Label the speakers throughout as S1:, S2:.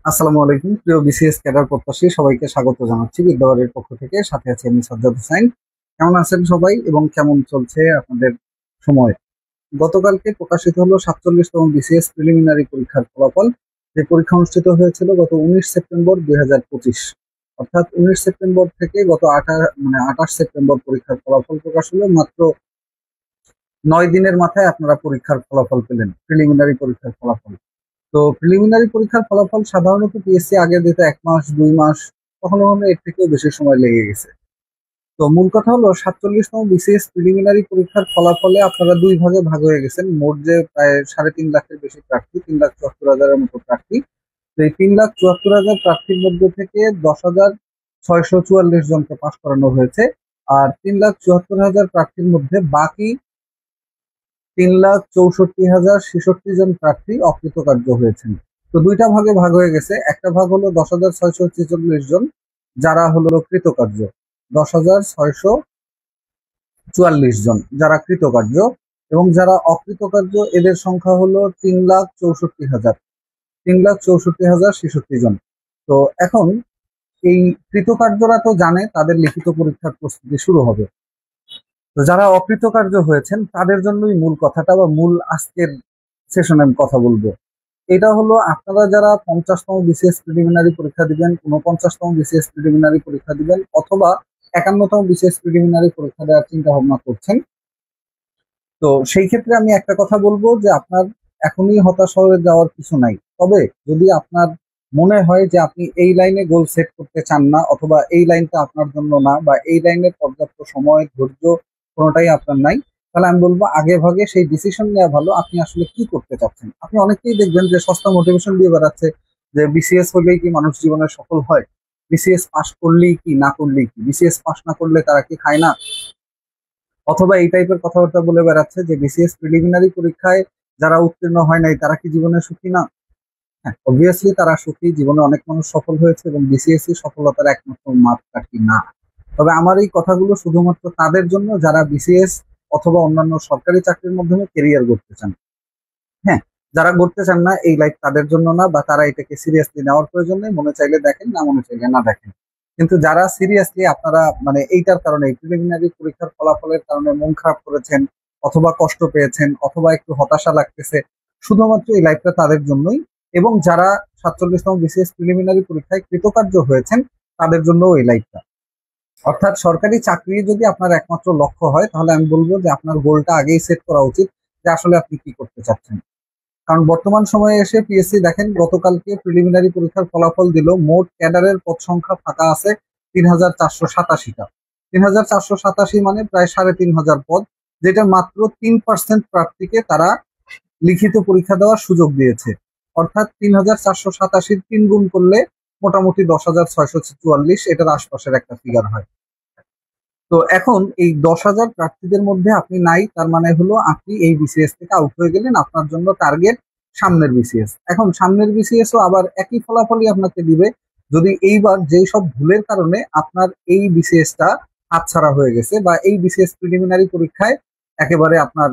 S1: আসসালামু আলাইকুম প্রিয় বিসিএস ক্যাডার প্রত্যাশী সবাইকে স্বাগত জানাচ্ছি বিদ্যাবাড়ির পক্ষ থেকে। সাথে আছি আমি সাজ্জাদ হোসাইন। কেমন আছেন সবাই এবং কেমন চলছে আপনাদের সময়? গতকালকে প্রকাশিত হলো 47তম বিসিএস প্রিলিমিনারি পরীক্ষার ফলাফল। যে পরীক্ষা অনুষ্ঠিত হয়েছিল গত 19 সেপ্টেম্বর 2025, অর্থাৎ 19 সেপ্টেম্বর থেকে গত 28 সেপ্টেম্বর পরীক্ষার ফলাফল প্রকাশ হলো। মাত্র 9 দিনের মাথায় আপনারা পরীক্ষার ফলাফল পেলেন, প্রিলিমিনারি পরীক্ষার ফলাফল। তো প্রিলিমিনারি পরীক্ষার ফলাফল সাধারণত পিএসসি আগে দিতে 1 মাস 2 মাস, কখনো কখনো এর থেকেও বেশি সময় লেগে গেছে। তো মূল কথা হলো 47তম বিসিএস প্রিলিমিনারি পরীক্ষার ফলাফলে আপনারা দুই ভাগে ভাগ হয়ে গেছেন। মোট যে প্রায় 3.5 লাখের বেশি প্রার্থী, 3,74,000-এর মতো প্রার্থী। তো এই 3,74,000 প্রার্থীর মধ্যে থেকে 10,644 জনকে পাশ করানো হয়েছে। আর 3,74,000 প্রার্থীর মধ্যে বাকি 3,64,066 জন প্রার্থী অকৃতকার্য হয়েছেন। তো দুইটা ভাগে ভাগ হয়ে গেছে। একটা ভাগ হলো 10,646 জন, যারা হলো কৃতকার্য। 10,644 জন যারা কৃতকার্য, এবং যারা অকৃতকার্য এদের সংখ্যা হলো 3,64,000, 3,64,066 জন। তো এখন এই কৃতকার্যরা তো জানে তাদের লিখিত পরীক্ষার প্রস্তুতি শুরু হবে। তো যারা অকৃতকার্য হয়েছেন তাদের জন্যই মূল কথাটা বা মূল আজকের সেশনে আমি কথা বলবো। এটা হলো আপনারা যারা 50তম বিসিএস প্রিলিমিনারি পরীক্ষা দিবেন, 49তম বিসিএস প্রিলিমিনারি পরীক্ষা দিবেন, অথবা 51তম বিসিএস প্রিলিমিনারি পরীক্ষা দেওয়ার চিন্তা ভাবনা করছেন। তো সেই ক্ষেত্রে আমি একটা কথা বলবো যে আপনার এখনই হতাশ হয়ে যাওয়ার কিছু নাই। তবে যদি আপনার মনে হয় যে আপনি এই লাইনে গোল সেট করতে চান না, অথবা এই লাইনটা আপনার জন্য না, বা এই লাইনের পর্যাপ্ত সময় ধৈর্য কোনোটাই আপনার নাই, তাহলে আমি বলবো আগে ভাগে সেই ডিসিশন নেওয়া ভালো আপনি আসলে কি করতে চাচ্ছেন। আপনি অনেকেই দেখবেন যে সস্তা মোটিভেশন দিয়ে বেড়াচ্ছে যে বিসিএস হলেই কি মানুষ জীবনে সফল হয়, বিসিএস পাস করলেই কি, না করলেই কি, বিসিএস পাস না করলে তারা কি খায় না, অথবা এই টাইপের কথাবার্তা বলে বেড়াচ্ছে যে বিসিএস প্রিলিমিনারি পরীক্ষায় যারা উত্তীর্ণ হয় নাই তারা কি জীবনে সুখী না। হ্যাঁ, অবভিয়াসলি তারা সুখী, জীবনে অনেক মানুষ সফল হয়েছে এবং বিসিএসই সফলতার একমাত্র মাপকাঠি না। তবে আমার এই কথাগুলো শুধুমাত্র তাদের জন্য যারা বিসিএস অথবা অন্যান্য সরকারি চাকরির মাধ্যমে কেরিয়ার গড়তে চান। হ্যাঁ, যারা গড়তে চান না এই লাইফ তাদের জন্য না, বা তারা এটাকে সিরিয়াসলি নেওয়ার প্রয়োজন নেই, মনে চাইলে দেখেন, না মনে চাইলে না দেখেন। কিন্তু যারা সিরিয়াসলি আপনারা এইটার কারণে প্রিলিমিনারি পরীক্ষার ফলাফলের কারণে মন খারাপ করেছেন, অথবা কষ্ট পেয়েছেন, অথবা একটু হতাশা লাগতেছে, শুধুমাত্র এই লাইফটা তাদের জন্যই। এবং যারা 47তম বিসিএস প্রিলিমিনারি পরীক্ষায় কৃতকার্য হয়েছেন তাদের জন্য এই লাইফটা। অর্থাৎ সরকারি চাকরি যদি আপনার একমাত্র লক্ষ্য হয়, তাহলে আমি বলবো যে আপনার গোলটা আগেই সেট করা উচিত যে আসলে আপনি কি করতে চাচ্ছেন। কারণ বর্তমান সময়ে এসে পিএসসি দেখেন গতকালকে প্রিলিমিনারি পরীক্ষার ফলাফল দিল, মোট ক্যাডারের পদ সংখ্যা ফাঁকা আছে 3,487টা। 3,487 মানে প্রায় 3,500 পদ, যেটা মাত্র 3% প্রার্থীকে তারা লিখিত পরীক্ষা দেওয়ার সুযোগ দিয়েছে। অর্থাৎ 3,487 3 গুণ করলে মোটামুটি 10,644, এটার আশপাশের একটা ফিগার হয়। তো এখন এই 10,000 প্রার্থীদের মধ্যে আপনি নাই, তার মানে হলো আপনি এই বিসিএস থেকে আউট হয়ে গেলেন। আপনার জন্য টার্গেট সামনের বিসিএস। এখন সামনের বিসিএস ও আবার একই ফলাফলই আপনাকে দিবে, যদি এইবার যেই সব ভুলের কারণে আপনার এই বিসিএসটা হাতছাড়া হয়ে গেছে, বা এই বিসিএস প্রিলিমিনারি পরীক্ষায় একেবারে আপনার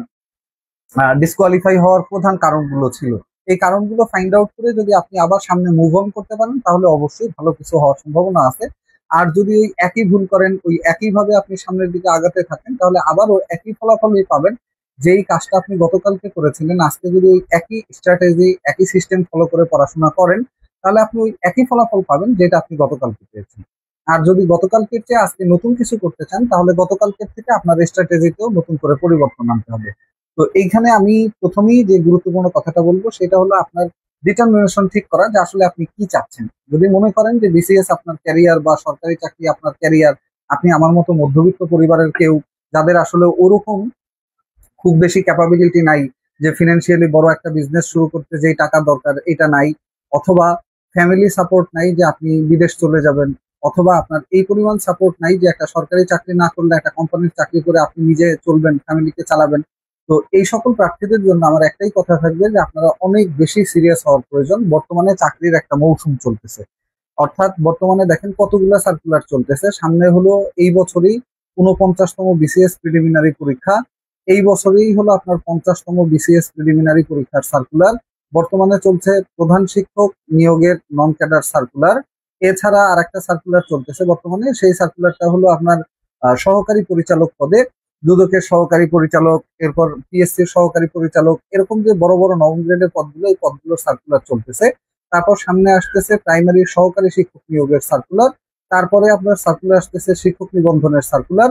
S1: ডিসকোয়ালিফাই হওয়ার প্রধান কারণগুলো ছিল, এই কারণগুলো ফাইন্ড আউট করে যদি আপনি আবার সামনে মুভ অন করতে পারেন, তাহলে অবশ্যই ভালো কিছু হওয়ার সম্ভাবনা আছে। আর যদি ওই একই ভুল করেন, ওই একইভাবে আপনি সামনের দিকে আগাতে থাকেন, তাহলে আবারও একই ফলাফলই পাবেন। যেই কাজটা আপনি গতকালকে করেছিলেন, আজকে যদি ওই একই স্ট্র্যাটেজি একই সিস্টেম ফলো করে পড়াশোনা করেন, তাহলে আপনি ওই একই ফলাফল পাবেন যেটা আপনি গতকালকে পেয়েছেন। আর যদি গতকালকের চেয়ে আজকে নতুন কিছু করতে চান, তাহলে গতকালকের থেকে আপনার স্ট্র্যাটেজিতেও নতুন করে পরিবর্তন আনতে হবে। তো এইখানে আমি প্রথমেই যে গুরুত্বপূর্ণ কথাটা বলবো সেটা হলো আপনার ডিটারমিনেশন ঠিক করা, যে আসলে আপনি কি চাচ্ছেন। যদি মনে করেন যে বিসিএস আপনার ক্যারিয়ার বা সরকারি চাকরি আপনার ক্যারিয়ার, আপনি আমার মতো মধ্যবিত্ত পরিবারের কেউ, যাদের আসলে ওরকম খুব বেশি ক্যাপাবিলিটি নাই যে ফিনান্সিয়ালি বড় একটা বিজনেস শুরু করতে যেই টাকা দরকার এটা নাই, অথবা ফ্যামিলি সাপোর্ট নাই যে আপনি বিদেশ চলে যাবেন, অথবা আপনার এই পরিমাণ সাপোর্ট নাই যে একটা সরকারি চাকরি না করলে একটা কোম্পানির চাকরি করে আপনি নিজে চলবেন, ফ্যামিলিকে চালাবেন। তো এই সকল প্রার্থীদের জন্য আমার একটাই কথা থাকবে যে আপনারা অনেক বেশি সিরিয়াস হওয়ার প্রয়োজন। বর্তমানে চাকরির একটা মৌসুম চলতেছে, অর্থাৎ বর্তমানে দেখেন কতগুলো সার্কুলার চলতেছে। সামনে হলো এই বছরই 49তম বিসিএস প্রিলিমিনারি পরীক্ষা, এই বছরেই হলো আপনার 50তম বিসিএস প্রিলিমিনারি পরীক্ষার সার্কুলার, বর্তমানে চলছে প্রধান শিক্ষক নিয়োগের নন ক্যাডার সার্কুলার। এছাড়া আরেকটা সার্কুলার চলতেছে বর্তমানে, সেই সার্কুলারটা হলো আপনার সহকারী পরিচালক পদে, দুদকের সহকারী পরিচালক, এরপর পিএসসির সহকারী পরিচালক, এরকম যে বড় বড় নবম গ্রেডের পদগুলো, এই পদগুলোর সার্কুলার চলতেছে। তারপর সামনে আসতেছে প্রাইমারি সহকারী শিক্ষক নিয়োগের সার্কুলার, তারপরে আপনার সার্কুলার আসতেছে শিক্ষক নিবন্ধনের সার্কুলার।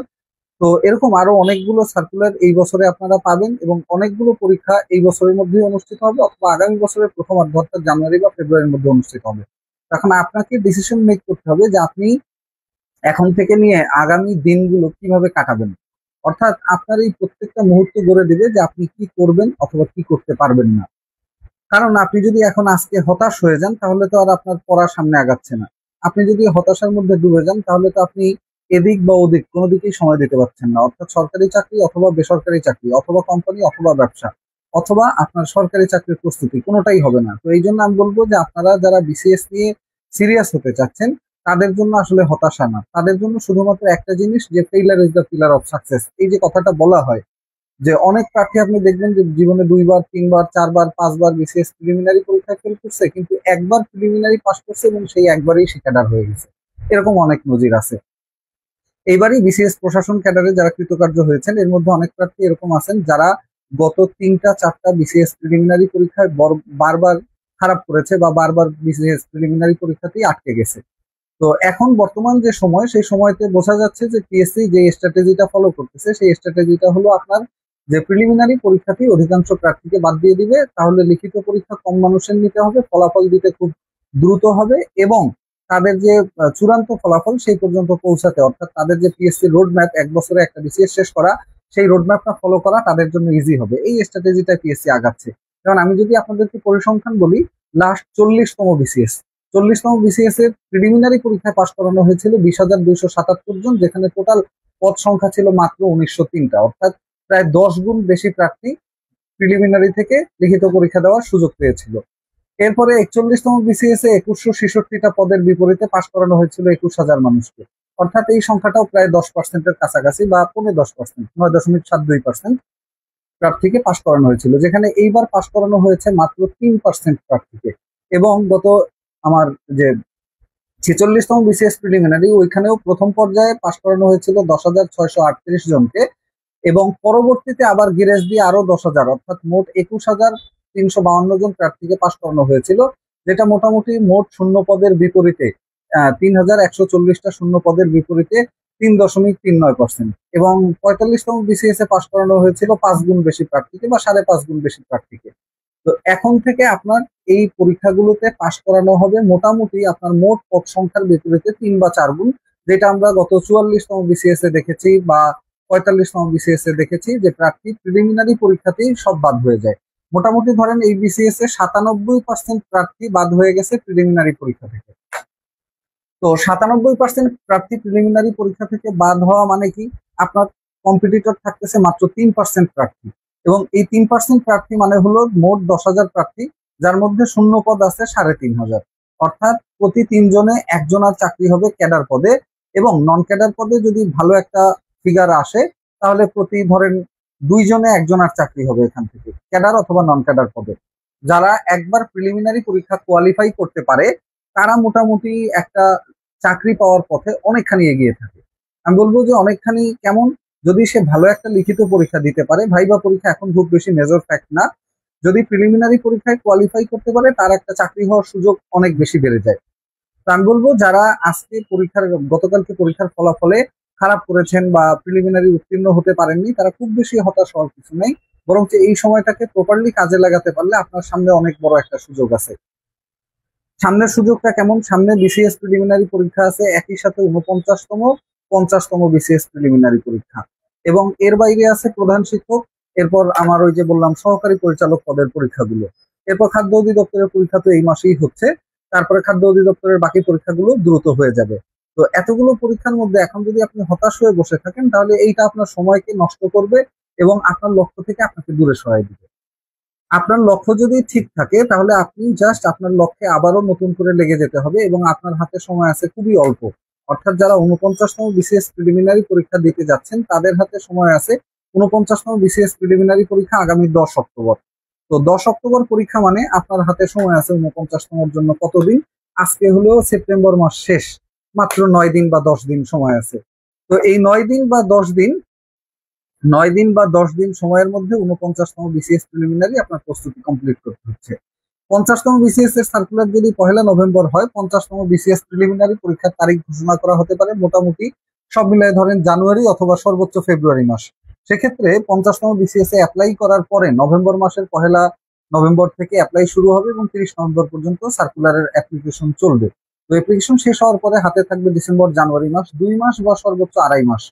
S1: তো এরকম আরো অনেকগুলো সার্কুলার এই বছরে আপনারা পাবেন, এবং অনেকগুলো পরীক্ষা এই বছরের মধ্যেই অনুষ্ঠিত হবে, অথবা আগামী বছরের প্রথমার্ধ অর্থাৎ জানুয়ারি বা ফেব্রুয়ারির মধ্যে অনুষ্ঠিত হবে। এখন আপনাকে ডিসিশন মেক করতে হবে যে আপনি এখন থেকে নিয়ে আগামী দিনগুলো কিভাবে কাটাবেন। অর্থাৎ আপনার এই প্রত্যেকটা মুহূর্ত গড়ে দিবে যে আপনি কি করবেন অথবা কি করতে পারবেন না। কারণ আপনি যদি এখন আজকে হতাশ হয়ে যান, তাহলে তো আর আপনার পড়া সামনে আগাচ্ছে না। আপনি যদি হতাশার মধ্যে ডুবে যান, তাহলে তো আপনি এদিক বা ওদিক কোনো দিকেই সময় দিতে পারছেন না। অর্থাৎ সরকারি চাকরি অথবা বেসরকারি চাকরি, অথবা কোম্পানি অথবা ব্যবসা, অথবা আপনার সরকারি চাকরির প্রস্তুতি, কোনোটাই হবে না। তো এই জন্য আমি বলবো যে আপনারা যারা বিসিএস নিয়ে সিরিয়াস হতে চাচ্ছেন, তাদের জন্য আসলে হতাশা না, তাদের জন্য শুধুমাত্র একটা জিনিস, যে failure is the pillar of success. এই যে কথাটা বলা হয়, যে অনেক প্রার্থী আপনি দেখবেন যে জীবনে 2 বার 3 বার 4 বার 5 বার বিসিএস প্রিলিমিনারি পরীক্ষা ফেল করছে, কিন্তু একবার প্রিলিমিনারি পাস করছে এবং সেই একবারই সে ক্যাডার হয়ে গেছে। এরকম অনেক নজির আছে। এইবারই বিসিএস প্রশাসন ক্যাডারে যারা কৃতকার্য হয়েছেন, এর মধ্যে অনেক প্রার্থী এরকম আছেন যারা গত 3টা 4টা বিসিএস প্রিলিমিনারি পরীক্ষায় বারবার খারাপ করেছে, বা বারবার বিসিএস প্রিলিমিনারি পরীক্ষাতেই আটকে গেছে। তো এখন বর্তমান যে সময়, সেই সময়তে বোঝা যাচ্ছে যে পিএসসি যে স্ট্র্যাটেজিটা ফলো করতেছে, সেই স্ট্র্যাটেজিটা হলো আপনার যে প্রিলিমিনারি পরীক্ষাতেই অধিকাংশ প্রার্থীকে বাদ দিয়ে দিবে, তাহলে লিখিত পরীক্ষা কম মানুষের নিতে হবে, ফলাফল দিতে খুব দ্রুত হবে, এবং তাদের যে চূড়ান্ত ফলাফল সেই পর্যন্ত পৌঁছাতে, অর্থাৎ তাদের যে পিএসসি রোড ম্যাপ, 1 বছরে একটা বিসিএস শেষ করা, সেই রোড ম্যাপটা ফলো করা তাদের জন্য ইজি হবে। এই স্ট্র্যাটেজিটা পিএসসি আগাচ্ছে। যেমন আমি যদি আপনাদেরকে পরিসংখ্যান বলি, লাস্ট 40তম বিসিএস, 40তম বিসিএস এর প্রিলিমিনারি পরীক্ষায় পাশ করানো হয়েছিল 20,277 জন, যেখানে টোটাল পদ সংখ্যা ছিল মাত্র 1903টা, অর্থাৎ প্রায় 10 গুণ বেশি প্রার্থী প্রিলিমিনারি থেকে লিখিত পরীক্ষা দেওয়ার সুযোগ পেয়েছিল। এরপরে 41তম বিসিএস এ 2166টা পদের বিপরীতে পাশ করানো হয়েছিল 21,000 মানুষকে, অর্থাৎ এই সংখ্যাটাও প্রায় 10%-এর কাছাকাছি, বা 10%, 9.72% প্রার্থীকে পাশ করানো হয়েছিল, যেখানে এইবার পাশ করানো হয়েছে মাত্র 3% প্রার্থীকে। এবং গত আমার যে 46তম বিসিএস প্রিলিমিনারি, ওইখানেও প্রথম পর্যায়ে পাশ করানো হয়েছিল 10,638 জনকে, এবং পরবর্তীতে আবার গ্রেস দিয়ে আরো 10,000, অর্থাৎ মোট 21,352 জন প্রার্থীকে পাশ করানো হয়েছিল, যেটা মোটামুটি মোট শূন্য পদের বিপরীতে 3,140টা শূন্য পদের বিপরীতে 3.39%। এবং 45তম বিসিএস এ পাশ করানো হয়েছিল 5 গুণ বেশি প্রার্থীকে, বা 5.5 গুণ বেশি প্রার্থীকে। তো এখন থেকে আপনার এই পরীক্ষাগুলোতে পাশ করানো হবে মোটামুটি আপনার মোট পদ সংখ্যার বিপরীতে 3 বা 4 গুণ, যেটা আমরা গত 44তম বিসিএস এ দেখেছি, বা 45তম বিসিএস এ দেখেছি, যে প্রার্থী প্রিলিমিনারি পরীক্ষাতেই সব বাদ হয়ে যায়। মোটামুটি ধরেন এই বিসিএস এ 97% প্রার্থী বাদ হয়ে গেছে প্রিলিমিনারি পরীক্ষা থেকে। তো 97% প্রার্থী প্রিলিমিনারি পরীক্ষা থেকে বাদ হওয়া মানে কি, আপনার কম্পিটিটর থাকতেছে মাত্র 3% প্রার্থী, এবং এই 3% প্রার্থী মানে হলো মোট 10,000 প্রার্থী, যার মধ্যে শূন্য পদ আছে 3,500, অর্থাৎ প্রতি 3 জনে 1 জনের চাকরি হবে ক্যাডার পদে, এবং নন ক্যাডার পদে যদি ভালো একটা ফিগার আসে, তাহলে প্রতি ধরেন 2 জনে 1 জনের চাকরি হবে এখান থেকে, ক্যাডার অথবা নন ক্যাডার পদে। যারা একবার প্রিলিমিনারি পরীক্ষা কোয়ালিফাই করতে পারে, তারা মোটামুটি একটা চাকরি পাওয়ার পথে অনেকখানি এগিয়ে থাকে। আমি বলবো যে অনেকখানি কেমন, যদি সে ভালো একটা লিখিত পরীক্ষা দিতে পারে, ভাইবা পরীক্ষা এখন খুব বেশি মেজর ফ্যাক্ট না, যদি প্রিলিমিনারি পরীক্ষায় কোয়ালিফাই করতে পারে, তার একটা চাকরি হওয়ার সুযোগ অনেক বেশি বেড়ে যায়। তো আমি বলবো যারা আজকে গতকালকে পরীক্ষার ফলাফলে খারাপ করেছেন, বা প্রিলিমিনারি উত্তীর্ণ হতে পারেননি, তারা খুব বেশি হতাশ হওয়ার কিছু নেই, বরং এই সময়টাকে প্রপারলি কাজে লাগাতে পারলে আপনার সামনে অনেক বড় একটা সুযোগ আছে। সামনের সুযোগটা কেমন, সামনে বিসিএস প্রিলিমিনারি পরীক্ষা আছে, একই সাথে 49তম 50তম বিসিএস প্রিলিমিনারি পরীক্ষা, এবং এর বাইরে আছে প্রধান শিক্ষক, এরপর আমার ওই যে বললাম সহকারী পরিচালক পদের পরীক্ষাগুলো, এরপর খাদ্য অধিদপ্তরের পরীক্ষা তো এই মাসেই হচ্ছে, তারপরে খাদ্য অধিদপ্তরের বাকি পরীক্ষাগুলো দ্রুত হয়ে যাবে। তো এতগুলো পরীক্ষার মধ্যে এখন যদি আপনি হতাশ হয়ে বসে থাকেন, তাহলে এইটা আপনার সময়কে নষ্ট করবে, এবং আপনার লক্ষ্য থেকে আপনাকে দূরে সরাই দিবে। আপনার লক্ষ্য যদি ঠিক থাকে, তাহলে আপনি জাস্ট আপনার লক্ষ্যে আবারও নতুন করে লেগে যেতে হবে, এবং আপনার হাতে সময় আছে খুবই অল্প। অর্থাৎ যারা 49তম বিসিএস প্রিলিমিনারি পরীক্ষা দিতে যাচ্ছেন, তাদের হাতে সময় আছে 49তম বিসিএস প্রিলিমিনারি পরীক্ষা আগামী 10 অক্টোবর। তো 10 অক্টোবর পরীক্ষা মানে আপনার হাতে সময় আছে 49তমের জন্য কতদিন? আজকে হলেও সেপ্টেম্বর মাস শেষ, মাত্র 9 দিন বা 10 দিন সময় আছে। তো এই 9 দিন বা 10 দিন সময়ের মধ্যে 49তম বিসিএস প্রিলিমিনারি আপনার প্রস্তুতি কমপ্লিট করতে হচ্ছে। 50তম বিসিএস এর সার্কুলার যদি 1 নভেম্বর হয়, 50তম বিসিএস প্রিলিমিনারি পরীক্ষার তারিখ ঘোষণা করা হতে পারে মোটামুটি সব মিলিয়ে ধরেন জানুয়ারি অথবা সর্বোচ্চ ফেব্রুয়ারি মাস। সেক্ষেত্রে 50তম বিসিএস এ অ্যাপ্লাই করার পরে নভেম্বর মাসের 1 নভেম্বর থেকে অ্যাপ্লাই শুরু হবে এবং 30 নভেম্বর পর্যন্ত সার্কুলারের অ্যাপ্লিকেশন চলবে। তো অ্যাপ্লিকেশন শেষ হওয়ার পরে হাতে থাকবে ডিসেম্বর জানুয়ারি মাস, 2 মাস বা সর্বোচ্চ 2.5 মাস।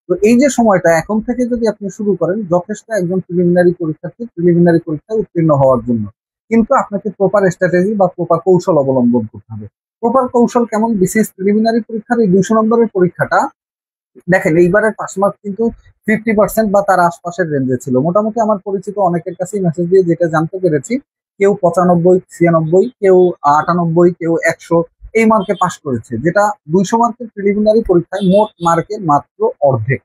S1: তো এই যে সময়টা এখন থেকে যদি আপনি শুরু করেন, যথেষ্ট একজন প্রিলিমিনারি পরীক্ষার্থী প্রিলিমিনারি পরীক্ষায় উত্তীর্ণ হওয়ার জন্য। কিন্তু আপনাকে প্রপার স্ট্র্যাটেজি বা প্রপার কৌশল অবলম্বন করতে হবে। প্রপার কৌশল কেমন? বিসিএস প্রিলিমিনারি পরীক্ষার এই 200 নম্বরের পরীক্ষাটা দেখেন, এইবারের পাস মার্ক কিন্তু 50% বা তার আশপাশের রেঞ্জে ছিল। মোটামুটি আমার পরিচিত অনেকের কাছেই মেসেজ দিয়ে যেটা জানতে পেরেছি, কেউ 95, 96, কেউ 98, কেউ 100 এই মার্কে পাশ করেছে, যেটা 200 মার্কের প্রিলিমিনারি পরীক্ষায় মোট মার্কের মাত্র অর্ধেক।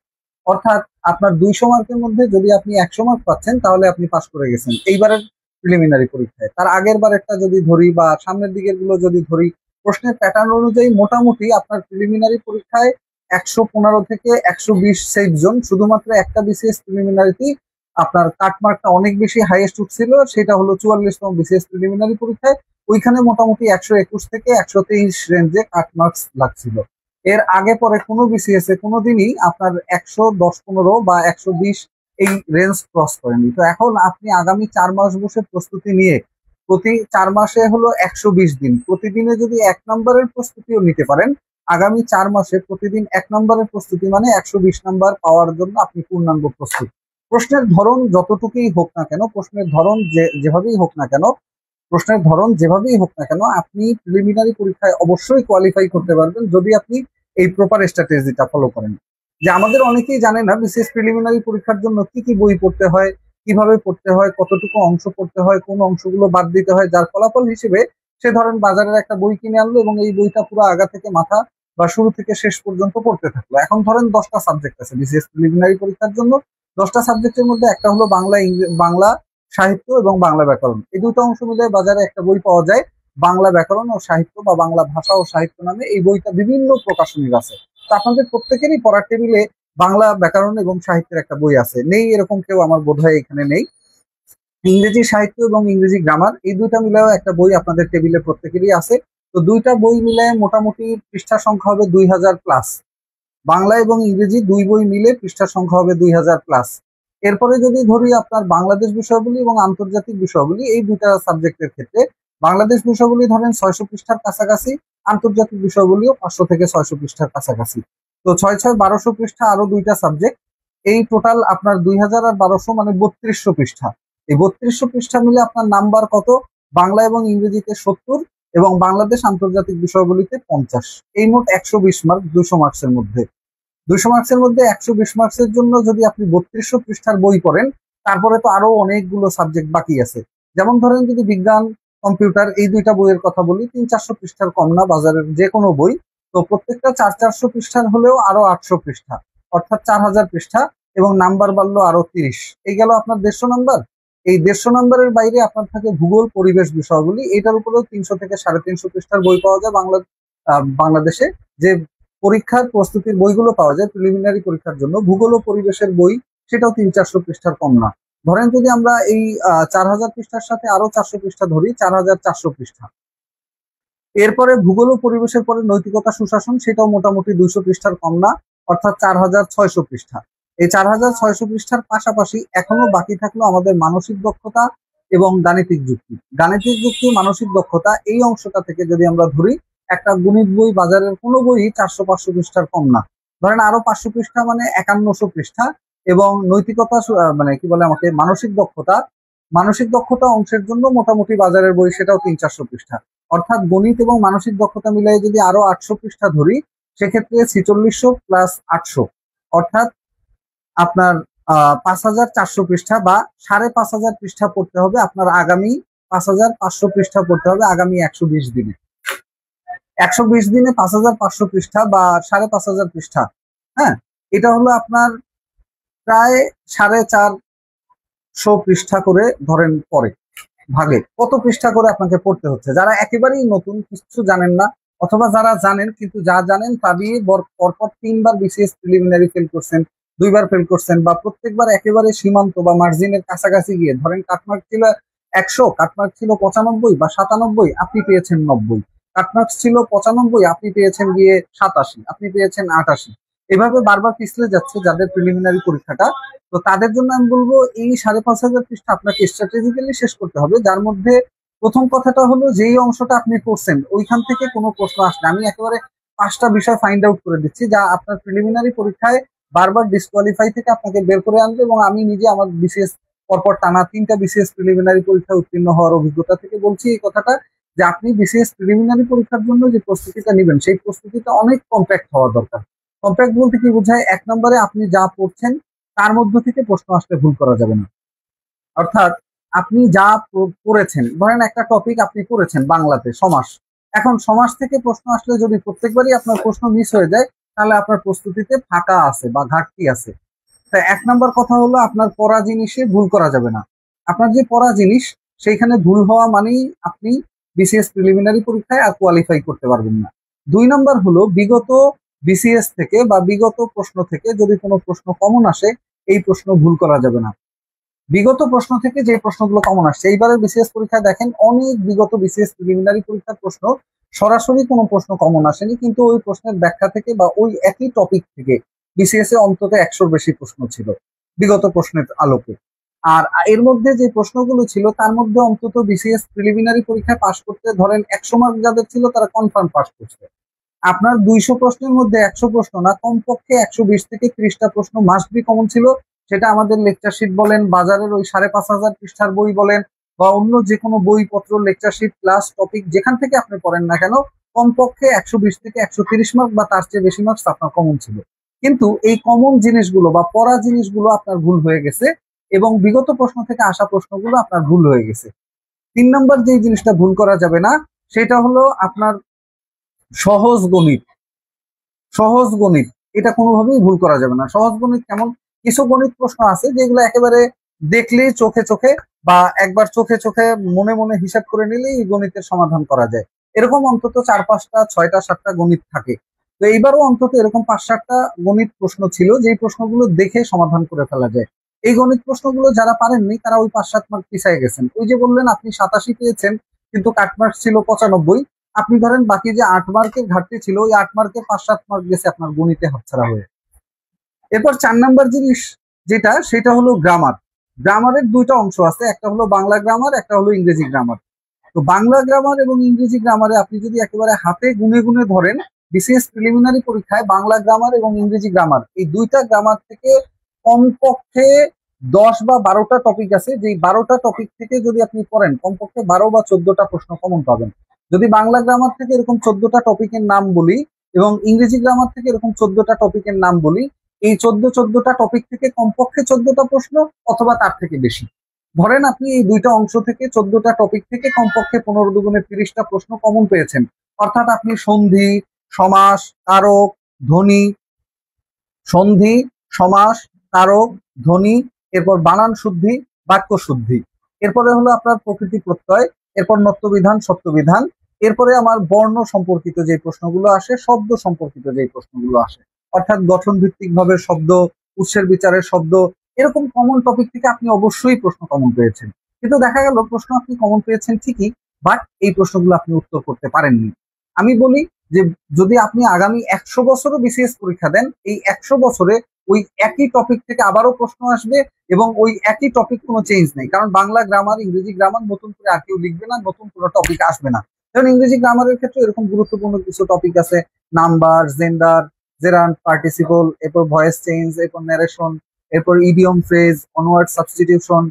S1: অর্থাৎ আপনার 200 মার্কের মধ্যে যদি আপনি 100 মার্ক পাচ্ছেন তাহলে আপনি পাশ করে গেছেন এইবারের প্রিলিমিনারি পরীক্ষায়। তার আগের বারেরটা যদি ধরি বা সামনের দিকের গুলো যদি ধরি, প্রশ্নের প্যাটার্ন অনুযায়ী মোটামুটি আপনার প্রিলিমিনারি পরীক্ষায় 115 থেকে 120 সেফ জোন। শুধুমাত্র একটা বিসিএস প্রিলিমিনারিতেই আপনার কাটমার্কটা অনেক বেশি হাইয়েস্ট উঠছিল, সেটা হলো 44তম বিসিএস প্রিলিমিনারি পরীক্ষায়। ওইখানে মোটামুটি 121 থেকে 123 রেঞ্জে কাটমার্কস লাগছিল। এর আগে পরে কোনো বিসিএস এ কোনোদিনই আপনার 110-15 বা 120 এই রেঞ্জ ক্রস করেনি। তো এখন আপনি আগামী 4 মাস বসে প্রস্তুতি নিয়ে প্রতি 4 মাসে হলো 120 দিন, প্রতিদিনে যদি 1 নম্বরের প্রস্তুতিও নিতে পারেন, আগামী 4 মাসে প্রতিদিন 1 নম্বরের প্রস্তুতি মানে 120 নম্বর পাওয়ার জন্য আপনি পূর্ণাঙ্গ প্রস্তুত। প্রশ্নের ধরন যতটুকুই হোক না কেন, প্রশ্নের ধরন যেভাবেই হোক না কেন, আপনি প্রিলিমিনারি পরীক্ষায় অবশ্যই কোয়ালিফাই করতে পারবেন যদি আপনি এই প্রপার স্ট্র্যাটেজিটা ফলো করেন। যে আমাদের অনেকেই জানে না বিসিএস প্রিলিমিনারি পরীক্ষার জন্য কি কি বই পড়তে হয়, কিভাবে পড়তে হয়, কতটুকু অংশ পড়তে হয়, কোন অংশগুলো বাদ দিতে হয়, যার ফলাফল হিসেবে সে ধরেন বাজারের একটা বই কিনে আনলো এবং এই বইটা পুরো আগা থেকে মাথা বা শুরু থেকে শেষ পর্যন্ত পড়তে থাকলো। এখন ধরেন 10টা সাবজেক্ট আছে বিসিএস প্রিলিমিনারি পরীক্ষার জন্য। 10টা সাবজেক্টের মধ্যে একটা হলো বাংলা সাহিত্য এবং বাংলা ব্যাকরণ। এই দুটো অংশ মিলে বাজারে একটা বই পাওয়া যায়, বাংলা ব্যাকরণ ও সাহিত্য বা বাংলা ভাষা ও সাহিত্য নামে। এই বইটা বিভিন্ন প্রকাশনীর আছে। তো আপনাদের প্রত্যেকেরই পড়ার টেবিলে বাংলা ব্যাকরণ এবং সাহিত্যের একটা বই আছে। নেই এরকম কেউ আমার বোধহয় এখানে নেই। ইংরেজি সাহিত্য এবং ইংরেজি গ্রামার এই দুইটা মিলেও একটা বই আপনাদের টেবিলে প্রত্যেকেরই আছে। তো দুইটা বই মিলে মোটামুটি পৃষ্ঠা সংখ্যা হবে 2000+। বাংলা এবং ইংরেজি দুই বই মিলে পৃষ্ঠার সংখ্যা হবে 2000+। এরপরে যদি ধরি আপনার বাংলাদেশ বিষয়গুলি এবং আন্তর্জাতিক বিষয়গুলি, এই দুইটা সাবজেক্টের ক্ষেত্রে বাংলাদেশ বিষয়গুলি ধরেন 600 পৃষ্ঠার কাছাকাছি, আন্তর্জাতিক বিষয়গুলিও 500 থেকে 600 পৃষ্ঠার কাছাকাছি। তো 6-6 1200 পৃষ্ঠা আরো দুইটা সাবজেক্ট, এই টোটাল আপনার 2000 আর 1200 মানে 3200 পৃষ্ঠা। এই 3200 পৃষ্ঠা মিলে আপনার নাম্বার কত? বাংলা এবং ইংরেজিতে 70 এবং বাংলাদেশ আন্তর্জাতিক বিষয়গুলিতে 50। এই মোট 120 মার্ক 200 মার্কসের মধ্যে। 200 মার্কসের মধ্যে 120 মার্কসের জন্য যদি আপনি 3200 পৃষ্ঠার বই পড়েন, তারপরে তো আরো অনেকগুলো সাবজেক্ট বাকি আছে। যেমন ধরেন যদি বিজ্ঞান, কম্পিউটার এই দুইটা বইয়ের কথা বলি, 300-400 পৃষ্ঠার কম না বাজারের যে কোনো বই। তো প্রত্যেকটা 400-400 পৃষ্ঠার হলেও আরো 800 পৃষ্ঠা, অর্থাৎ 4000 পৃষ্ঠা, এবং নাম্বার বাড়লো আরো 30। এই গেল আপনার 150 নাম্বার। এই 150 নাম্বারের বাইরে আপনার থাকে ভূগোল, পরিবেশ বিষয়গুলি। এটার উপরেও 300 থেকে 350 পৃষ্ঠার বই পাওয়া যায় বাংলাদেশে। যে পরীক্ষার প্রস্তুতির বইগুলো পাওয়া যায় প্রিলিমিনারি পরীক্ষার জন্য, ভূগোল ও পরিবেশের বই, সেটাও 300-400 পৃষ্ঠার কম না। ধরেন যদি আমরা এই 4000 পৃষ্ঠার সাথে আরো 400 পৃষ্ঠা ধরি, 4400 পৃষ্ঠা। এরপরে ভূগোল ও পরিবেশের পরে নৈতিকতা সুশাসন, সেটাও মোটামুটি 200 পৃষ্ঠার কম না, অর্থাৎ 4600 পৃষ্ঠা। এই 4600 পৃষ্ঠার পাশাপাশি এখনো বাকি থাকলো আমাদের মানসিক দক্ষতা এবং গাণিতিক যুক্তি। গাণিতিক যুক্তি, মানসিক দক্ষতা এই অংশটা থেকে যদি আমরা ধরি, একটা গণিত বই বাজারের কোনো বই 400-500 পৃষ্ঠার কম না। ধরেন আরো 500 পৃষ্ঠা মানে 5100 পৃষ্ঠা। এবং নৈতিকতা মানে কি বলে আমাকে, মানসিক দক্ষতা অংশের জন্য মোটামুটি বাজারের বই সেটাও 300-400 পৃষ্ঠা। অর্থাৎ গণিত এবং মানসিক দক্ষতা মিলাই যদি আরো 800 পৃষ্ঠা ধরি, সেক্ষেত্রে 4600 প্লাস 800, অর্থাৎ আপনার 5400 পৃষ্ঠা বা 5500 পৃষ্ঠা পড়তে হবে আপনার আগামী 5500 পৃষ্ঠা পড়তে হবে আগামী 120 দিনে। 120 দিনে 5500 পৃষ্ঠা বা 5500 পৃষ্ঠা, হ্যাঁ, এটা হলো আপনার প্রায় 450 পৃষ্ঠা করে ধরেন পরে। ভাগে কত পৃষ্ঠা করে আপনাকে পড়তে হচ্ছে। যারা একেবারেই নতুন, কিছু জানেন না, অথবা যারা জানেন কিন্তু যা জানেন তা দিয়ে পরপর 3বার বিসিএস প্রিলিমিনারি ফেল করছেন, 2বার ফেল করছেন, বা প্রত্যেকবার একেবারে সীমান্ত বা মার্জিনের কাছাকাছি গিয়ে, ধরেন কাটমার্ক ছিল 100, কাটমার্ক ছিল 95 বা 97, আপনি পেয়েছেন 90, কাটমার্ক ছিল 95, আপনি পেয়েছেন গিয়ে 87, আপনি পেয়েছেন 88। এভাবে বারবার পিছলে যাচ্ছে যাদের প্রিলিমিনারি পরীক্ষাটা। তো তাদের জন্য আমি বলবো এই 5,500 পৃষ্ঠা আপনাকে স্ট্র্যাটেজিক্যালি শেষ করতে হবে, যার মধ্যে প্রথম কথাটা হলো যেই অংশটা আপনি পড়ছেন ওইখান থেকে কোনো প্রশ্ন আসলে আমি একেবারে 5টা বিষয় ফাইন্ড আউট করে দিচ্ছি যা আপনার প্রিলিমিনারি পরীক্ষায় বারবার ডিসকোয়ালিফাই থেকে আপনাকে বের করে আনবে। এবং আমি নিজে আমার বিসিএস পরপর টানা 3টা বিসিএস প্রিলিমিনারি পরীক্ষায় উত্তীর্ণ হওয়ার অভিজ্ঞতা থেকে বলছি এই কথাটা, যে আপনি বিসিএস প্রিলিমিনারি পরীক্ষার জন্য যে প্রস্তুতিটা নেবেন সেই প্রস্তুতিটা অনেক কম্প্যাক্ট হওয়া দরকার। কম্প্যাক্ট বলতে কি বোঝায়? 1 নম্বরে আপনি যা পড়ছেন তার মধ্য থেকে প্রশ্ন আসলে ভুল করা যাবে না। অর্থাৎ আপনি যা পড়েছেন, ধরেন একটা টপিক আপনি পড়েছেন বাংলাতে সমাস, এখন সমাস থেকে প্রশ্ন আসলে যদি প্রত্যেকবারই আপনার প্রশ্ন মিস হয়ে যায় তাহলে আপনার প্রস্তুতিতে ফাঁকা আছে বা ঘাটতি আছে। তাই 1 নম্বর কথা হলো আপনার পড়া জিনিসে ভুল করা যাবে না। আপনার যে পড়া জিনিস সেইখানে ভুল হওয়া মানেই আপনি বিসিএস প্রিলিমিনারি পরীক্ষায় আর কোয়ালিফাই করতে পারবেন না। 2 নম্বর হলো বিগত বিসিএস থেকে বা বিগত প্রশ্ন থেকে যদি কোনো প্রশ্ন কমন আসে এই প্রশ্ন ভুল করা যাবে না। বিগত প্রশ্ন থেকে যে প্রশ্নগুলো কমন আসছে, এইবারের বিসিএস পরীক্ষায় দেখেন অনেক বিগত বিসিএস প্রিলিমিনারি পরীক্ষার প্রশ্ন সরাসরি কোনো প্রশ্ন কমন আসেনি, কিন্তু ওই প্রশ্নের ব্যাখ্যা থেকে বা ওই একই টপিক থেকে বিসিএস এ অন্তত 100-র বেশি প্রশ্ন ছিল বিগত প্রশ্নের আলোকে। আর এর মধ্যে যে প্রশ্নগুলো ছিল তার মধ্যে অন্তত বিসিএস প্রিলিমিনারি পরীক্ষায় পাশ করতে ধরেন 100 মার্ক যাদের ছিল তারা কনফার্ম পাশ করছে। আপনার 200 প্রশ্নের মধ্যে 100 প্রশ্ন না, কমপক্ষে 120 থেকে 30টা প্রশ্ন মাস্ট বি কমন ছিল। সেটা আমাদের লেকচার শিট বলেন, বাজারের ওই 5,500 পৃষ্ঠার বই বলেন, বা অন্য যে কোনো বইপত্র, লেকচার শিট, ক্লাস, টপিক যেখান থেকে আপনি পড়েন না কেন, কমপক্ষে 120 থেকে 130 মার্ক বা তার চেয়ে বেশি মার্কস আপনার কমন ছিল। কিন্তু এই কমন জিনিসগুলো বা পড়া জিনিসগুলো আপনার ভুল হয়ে গেছে এবং বিগত প্রশ্ন থেকে আসা প্রশ্নগুলো আপনার ভুল হয়ে গেছে। 3 নম্বর যে জিনিসটা ভুল করা যাবে না সেটা হলো আপনার সহজ গণিত। সহজ গণিত এটা কোনোভাবেই ভুল করা যাবে না। সহজ গণিত কেমন? কিছু গণিত প্রশ্ন আছে যেগুলো একেবারে দেখলেই চোখে চোখে বা একবার চোখে চোখে মনে মনে হিসাব করে নিলেই এই গণিতের সমাধান করা যায়। এরকম অন্তত 4-5টা 6টা 7টা গণিত থাকে। তো এইবারও অন্তত এরকম 5-7টা গণিত প্রশ্ন ছিল যেই প্রশ্নগুলো দেখে সমাধান করে ফেলা যায়। এই গণিত প্রশ্নগুলো যারা পারেননি তারা ওই 5-7 মার্ক পিছিয়ে গেছেন। ওই যে বললেন আপনি 87 পেয়েছেন কিন্তু কাটমার্ক ছিল 95, আপনি ধরেন বাকি যে 8 মার্কের ঘাটতি ছিল ওই 8 মার্কের 5-7 মার্ক গেছে আপনার গণিতে হাতছাড়া হয়ে। এরপর 4 নম্বর জিনিস যেটা সেটা হলো গ্রামার। গ্রামারের 2টা অংশ আছে, একটা হলো বাংলা গ্রামার, একটা হলো ইংরেজি গ্রামার। তো বাংলা গ্রামার এবং ইংরেজি গ্রামারে আপনি যদি একেবারে হাতে গুনে গুনে ধরেন বিসিএস প্রিলিমিনারি পরীক্ষায় বাংলা গ্রামার এবং ইংরেজি গ্রামার এই 2টা গ্রামার থেকে কমপক্ষে 10 বা 12টা টপিক আছে, যেই 12টা টপিক থেকে যদি আপনি পড়েন কমপক্ষে 12 বা 14টা প্রশ্ন কমন পাবেন। যদি বাংলা গ্রামার থেকে এরকম 14টা টপিকের নাম বলি এবং ইংরেজি গ্রামার থেকে এরকম 14টা টপিকের নাম বলি, এই 14টা টপিক থেকে কমপক্ষে 14টা প্রশ্ন অথবা তার থেকে বেশি। ধরেন আপনি এই 2টা অংশ থেকে 14টা টপিক থেকে কমপক্ষে 15 দুগুণে 30টা প্রশ্ন কমন পেয়েছেন। অর্থাৎ আপনি সন্ধি, সমাস, কারক, ধ্বনি, সন্ধি, সমাস, কারক, ধ্বনি, এরপর বানান শুদ্ধি, বাক্য শুদ্ধি, এরপরে হলো আপনার প্রকৃতি প্রত্যয়, এরপর নত্যবিধান, সত্যবিধান, এরপরে আমার বর্ণ সম্পর্কিত যে প্রশ্নগুলো আসে, শব্দ সম্পর্কিত যে প্রশ্নগুলো আসে, অর্থাৎ গঠন ভিত্তিক ভাবে শব্দ, উৎসের বিচারের শব্দ, এরকম কমন টপিক থেকে আপনি অবশ্যই প্রশ্ন কমন পেয়েছেন। কিন্তু দেখা গেল প্রশ্ন আপনি কমন পেয়েছেন ঠিকই, বাট এই প্রশ্নগুলো আপনি উত্তর করতে পারেননি। আমি বলি যে যদি আপনি আগামী 100 বছরও বিসিএস পরীক্ষা দেন, এই 100 বছরে ওই একই টপিক থেকে আবারও প্রশ্ন আসবে এবং ওই একই টপিক কোনো চেঞ্জ নেই, কারণ বাংলা গ্রামার, ইংরেজি গ্রামার নতুন করে আর কেউ লিখবে না, নতুন কোনো টপিক আসবে না। যেমন ইংরেজি গ্রামারের ক্ষেত্রে এরকম গুরুত্বপূর্ণ কিছু টপিক আছে, নাম্বার, জেন্ডার, জেরান্ট, পার্টিসিপল, এরপর ভয়েস চেঞ্জ, এরপর ন্যারেশন, এরপর ইডিয়ম ফ্রেজ, অনওয়ার্ড সাবস্টিটিউশন,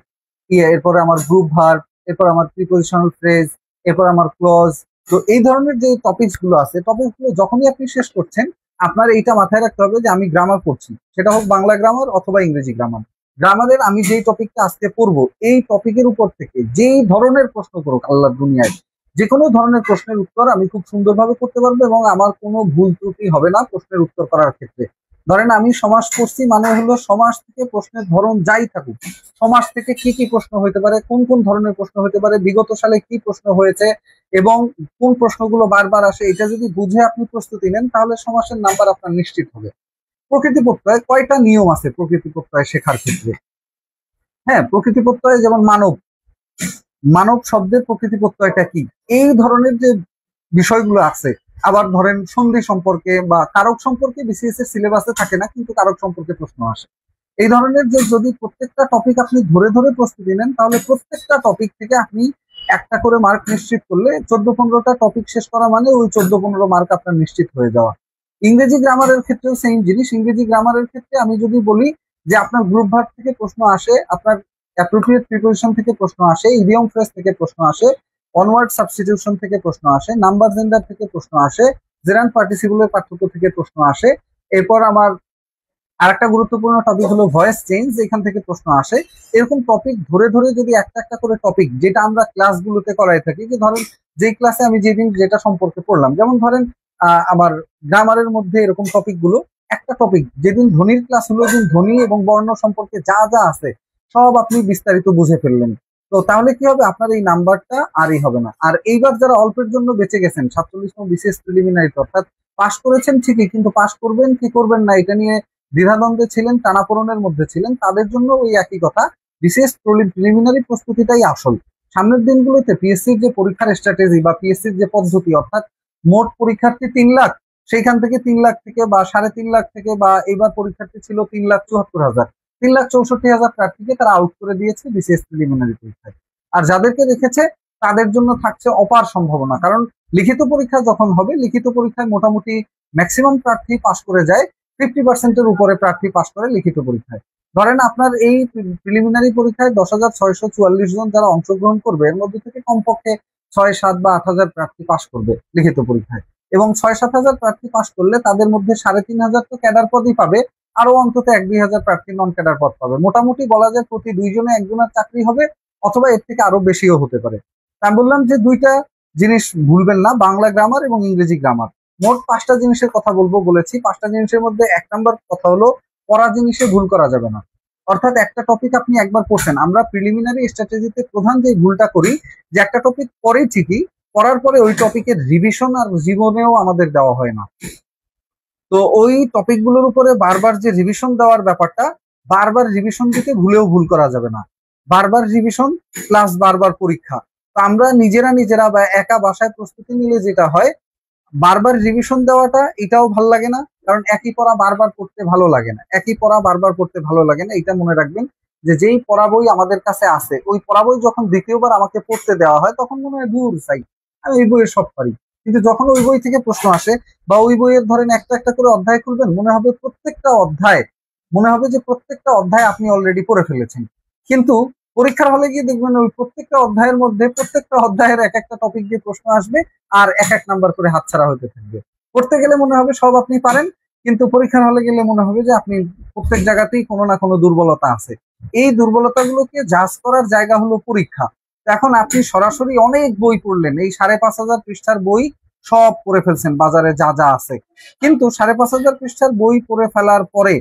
S1: এরপরে আমার গ্রুপ ভার্ব, এরপর আমার প্রিপোজিশনাল ফ্রেজ, এরপর আমার ক্লজ। তো এই ধরনের যে টপিকস গুলো আছে, টপিকস গুলো যখনই আপনি শেষ করছেন আপনার এইটা মাথায় রাখতে হবে যে আমি গ্রামার পড়ছি, সেটা হোক বাংলা গ্রামার অথবা ইংরেজি গ্রামার। গ্রামারের আমি যেই টপিকটা আজকে পড়বো এই টপিকের উপর থেকে যেই ধরনের প্রশ্ন করুক আল্লাহর দুনিয়ায়, যে কোনো ধরনের প্রশ্নের উত্তর আমি খুব সুন্দরভাবে করতে পারবো এবং আমার কোনো ভুল ত্রুটি হবে না প্রশ্নের উত্তর করার ক্ষেত্রে। ধরেন আমি সমাস পড়ছি, মানে হলো সমাস থেকে প্রশ্নের ধরন যাই থাকুক, সমাস থেকে কি কি প্রশ্ন হতে পারে, কোন কোন ধরনের প্রশ্ন হতে পারে, বিগত সালে কি প্রশ্ন হয়েছে এবং কোন প্রশ্নগুলো বারবার আসে, এটা যদি বুঝে আপনি প্রস্তুতি নেন তাহলে সমাসের নাম্বার আপনার নিশ্চিত হবে। প্রকৃতি প্রত্যয় কয়টা নিয়ম আছে প্রকৃতি প্রত্যয় শেখার ক্ষেত্রে? হ্যাঁ, প্রকৃতি প্রত্যয় যেমন মানব, মানব শব্দের প্রকৃতি প্রত্যয়টা কি, এই ধরনের যে বিষয়গুলো আছে। আবার ধরেন সন্ধি সম্পর্কে বা কারক সম্পর্কে বিসিএস এর সিলেবাসে থাকে না, কিন্তু কারক সম্পর্কে প্রশ্ন আসে। এই ধরনের যে যদি প্রত্যেকটা টপিক আপনি ধরে ধরে প্রস্তুতি নেন তাহলে প্রত্যেকটা টপিক থেকে আপনি একটা করে মার্ক নিশ্চিত করলে 14-15টা টপিক শেষ করা মানে ওই 14-15 মার্ক আপনার নিশ্চিত হয়ে যাওয়া। ইংরেজি গ্রামারের ক্ষেত্রেও সেম জিনিস। ইংরেজি গ্রামারের ক্ষেত্রে আমি যদি বলি যে আপনার গ্রুপ ভার্ব থেকে প্রশ্ন আসে, আপনার অ্যাপ্রোপ্রিয়েট প্রিপোজিশন থেকে প্রশ্ন আসে, ইডিয়ম ফ্রেজ থেকে প্রশ্ন আসে, অনওয়ার্ড সাবস্টিটিউশন থেকে প্রশ্ন আসে, নাম্বার জেন্ডার থেকে প্রশ্ন আসে, জেরান্ড পার্টিসিপলের পার্থক্য থেকে প্রশ্ন আসে। এরপর আমার আরেকটা গুরুত্বপূর্ণ টপিক হলো ভয়েস চেঞ্জ, এখান থেকে প্রশ্ন আসে। এরকম টপিক ধরে ধরে যদি একটা একটা করে টপিক, যেটা আমরা ক্লাসগুলোতে করাই থাকি, যে ধরেন যে ক্লাসে আমি যেদিন যেটা সম্পর্কে পড়লাম, যেমন ধরেন আমার গ্রামারের মধ্যে এরকম টপিক গুলো, একটা টপিক যেদিন ধ্বনির ক্লাস হলো, ওইদিন ধ্বনি এবং বর্ণ সম্পর্কে যা যা আছে সব আপনি বিস্তারিত বুঝে ফেললেন। তো তাহলে কি হবে, আপনার এই নাম্বারটা আরই হবে না। আর এইবার যারা অল্পের জন্য বেঁচে গেছেন 47তম বিসিএস প্রিলিমিনারি, অর্থাৎ পাশ করেছেন ঠিকই, কিন্তু পাশ করবেন কি করবেন না এটা নিয়ে দ্বিধাদ্বন্দ্বে ছিলেন, টানাপোড়েনের মধ্যে ছিলেন, তাদের জন্য ওই একই কথা, বিশেষ প্রিলিমিনারি প্রস্তুতিটাই আসল। সামনের দিনগুলোতে পিএসসির যে পরীক্ষার স্ট্র্যাটেজি বা পিএসসির যে পদ্ধতি, অর্থাৎ মোট পরীক্ষার্থী 3 লাখ, সেইখান থেকে 3 লাখ থেকে বা 3.5 লাখ থেকে, বা এইবার পরীক্ষার্থী ছিল 3,74,000, 3,64,000 প্রার্থীকে তারা আউট করে দিয়েছে বিসিএস প্রিলিমিনারি পরীক্ষায়। আর যাদেরকে রেখেছে তাদের জন্য থাকছে অপার সম্ভাবনা, কারণ লিখিত পরীক্ষা যখন হবে, লিখিত পরীক্ষায় মোটামুটি ম্যাক্সিমাম প্রার্থী পাশ করে যায়, 50%-এর উপরে প্রার্থী পাশ করে লিখিত পরীক্ষায়। ধরেন আপনার এই প্রিলিমিনারি পরীক্ষায় 10,644 জন যারা অংশগ্রহণ করবে, এর মধ্যে থেকে কমপক্ষে 6, 7 বা 8,000 প্রার্থী পাশ করবে লিখিত পরীক্ষায়। এবং 6-7 হাজার প্রার্থী পাশ করলে তাদের মধ্যে 3,500 তো ক্যাডার পদই পাবে, আরো অন্তত 1-2 হাজার প্রার্থী নন ক্যাডার পদ পাবে। মোটামুটি বলা যায় প্রতি 2 জনে 1 জনের চাকরি হবে, অথবা এর থেকে আরো বেশিও হতে পারে। আমি বললাম যে দুইটা জিনিস ভুলবেন না, বাংলা গ্রামার এবং ইংরেজি গ্রামার। মোট 5টা জিনিসের কথা বলবো বলেছি। 5টা জিনিসের মধ্যে 1 নম্বর কথা হলো পড়া জিনিসে ভুল করা যাবে না। অর্থাৎ একটা টপিক আপনি একবার পড়ছেন, আমরা প্রিলিমিনারি স্ট্র্যাটেজিতে প্রধান যে ভুলটা করি, যে একটা টপিক পড়েই ঠিকই, পড়ার পরে ওই টপিকের রিভিশন আর জীবনেও আমাদের দেওয়া হয় না। তো ওই টপিক গুলোর উপরে বারবার যে রিভিশন দেওয়ার ব্যাপারটা, বারবার রিভিশন দিতে ভুলেও ভুল করা যাবে না। বারবার রিভিশন প্লাস বারবার পরীক্ষা। তো আমরা নিজেরা নিজেরা বা একা বাসায় প্রস্তুতি নিলে যেটা হয়, বারবার রিভিশন দেওয়াটা এটাও ভালো লাগে না, কারণ একই পড়া বারবার পড়তে ভালো লাগে না, একই পড়া বারবার পড়তে ভালো লাগে না। এটা মনে রাখবেন যে যেই পড়া বই আমাদের কাছে আছে, ওই পড়া বই যখন দ্বিতীয়বার আমাকে পড়তে দেওয়া হয় তখন মনে হয় দূর চাই, আমি এই বইয়ের সব পারি। কিন্তু যখন ওই বই থেকে প্রশ্ন আসে বা ওই বইয়ের ধরেন একটা একটা করে অধ্যায় খুলবেন, মনে হবে যে প্রত্যেকটা অধ্যায় আপনি অলরেডি পড়ে ফেলেছেন। কিন্তু পরীক্ষার হলে গিয়ে দেখবেন ওই প্রত্যেকটা অধ্যায়ের মধ্যে প্রত্যেকটা অধ্যায়ের এক একটা টপিক দিয়ে প্রশ্ন আসবে, আর 1-1 নাম্বার করে হাতছাড়া হতে থাকবে। পড়তে গেলে মনে হবে সব আপনি পারেন, কিন্তু পরীক্ষার হলে গেলে মনে হবে যে আপনি প্রত্যেক জায়গাতেই কোনো না কোনো দুর্বলতা আছে। এই দুর্বলতাগুলোকে জাজ করার জায়গা হলো পরীক্ষা। এখন আপনি সরাসরি অনেক বই পড়লেন, এই 5,500 পৃষ্ঠার বই সব পড়ে ফেলছেন বাজারে যা যা আছে, কিন্তু 5,500 পৃষ্ঠার বই পড়ে ফেলার পরে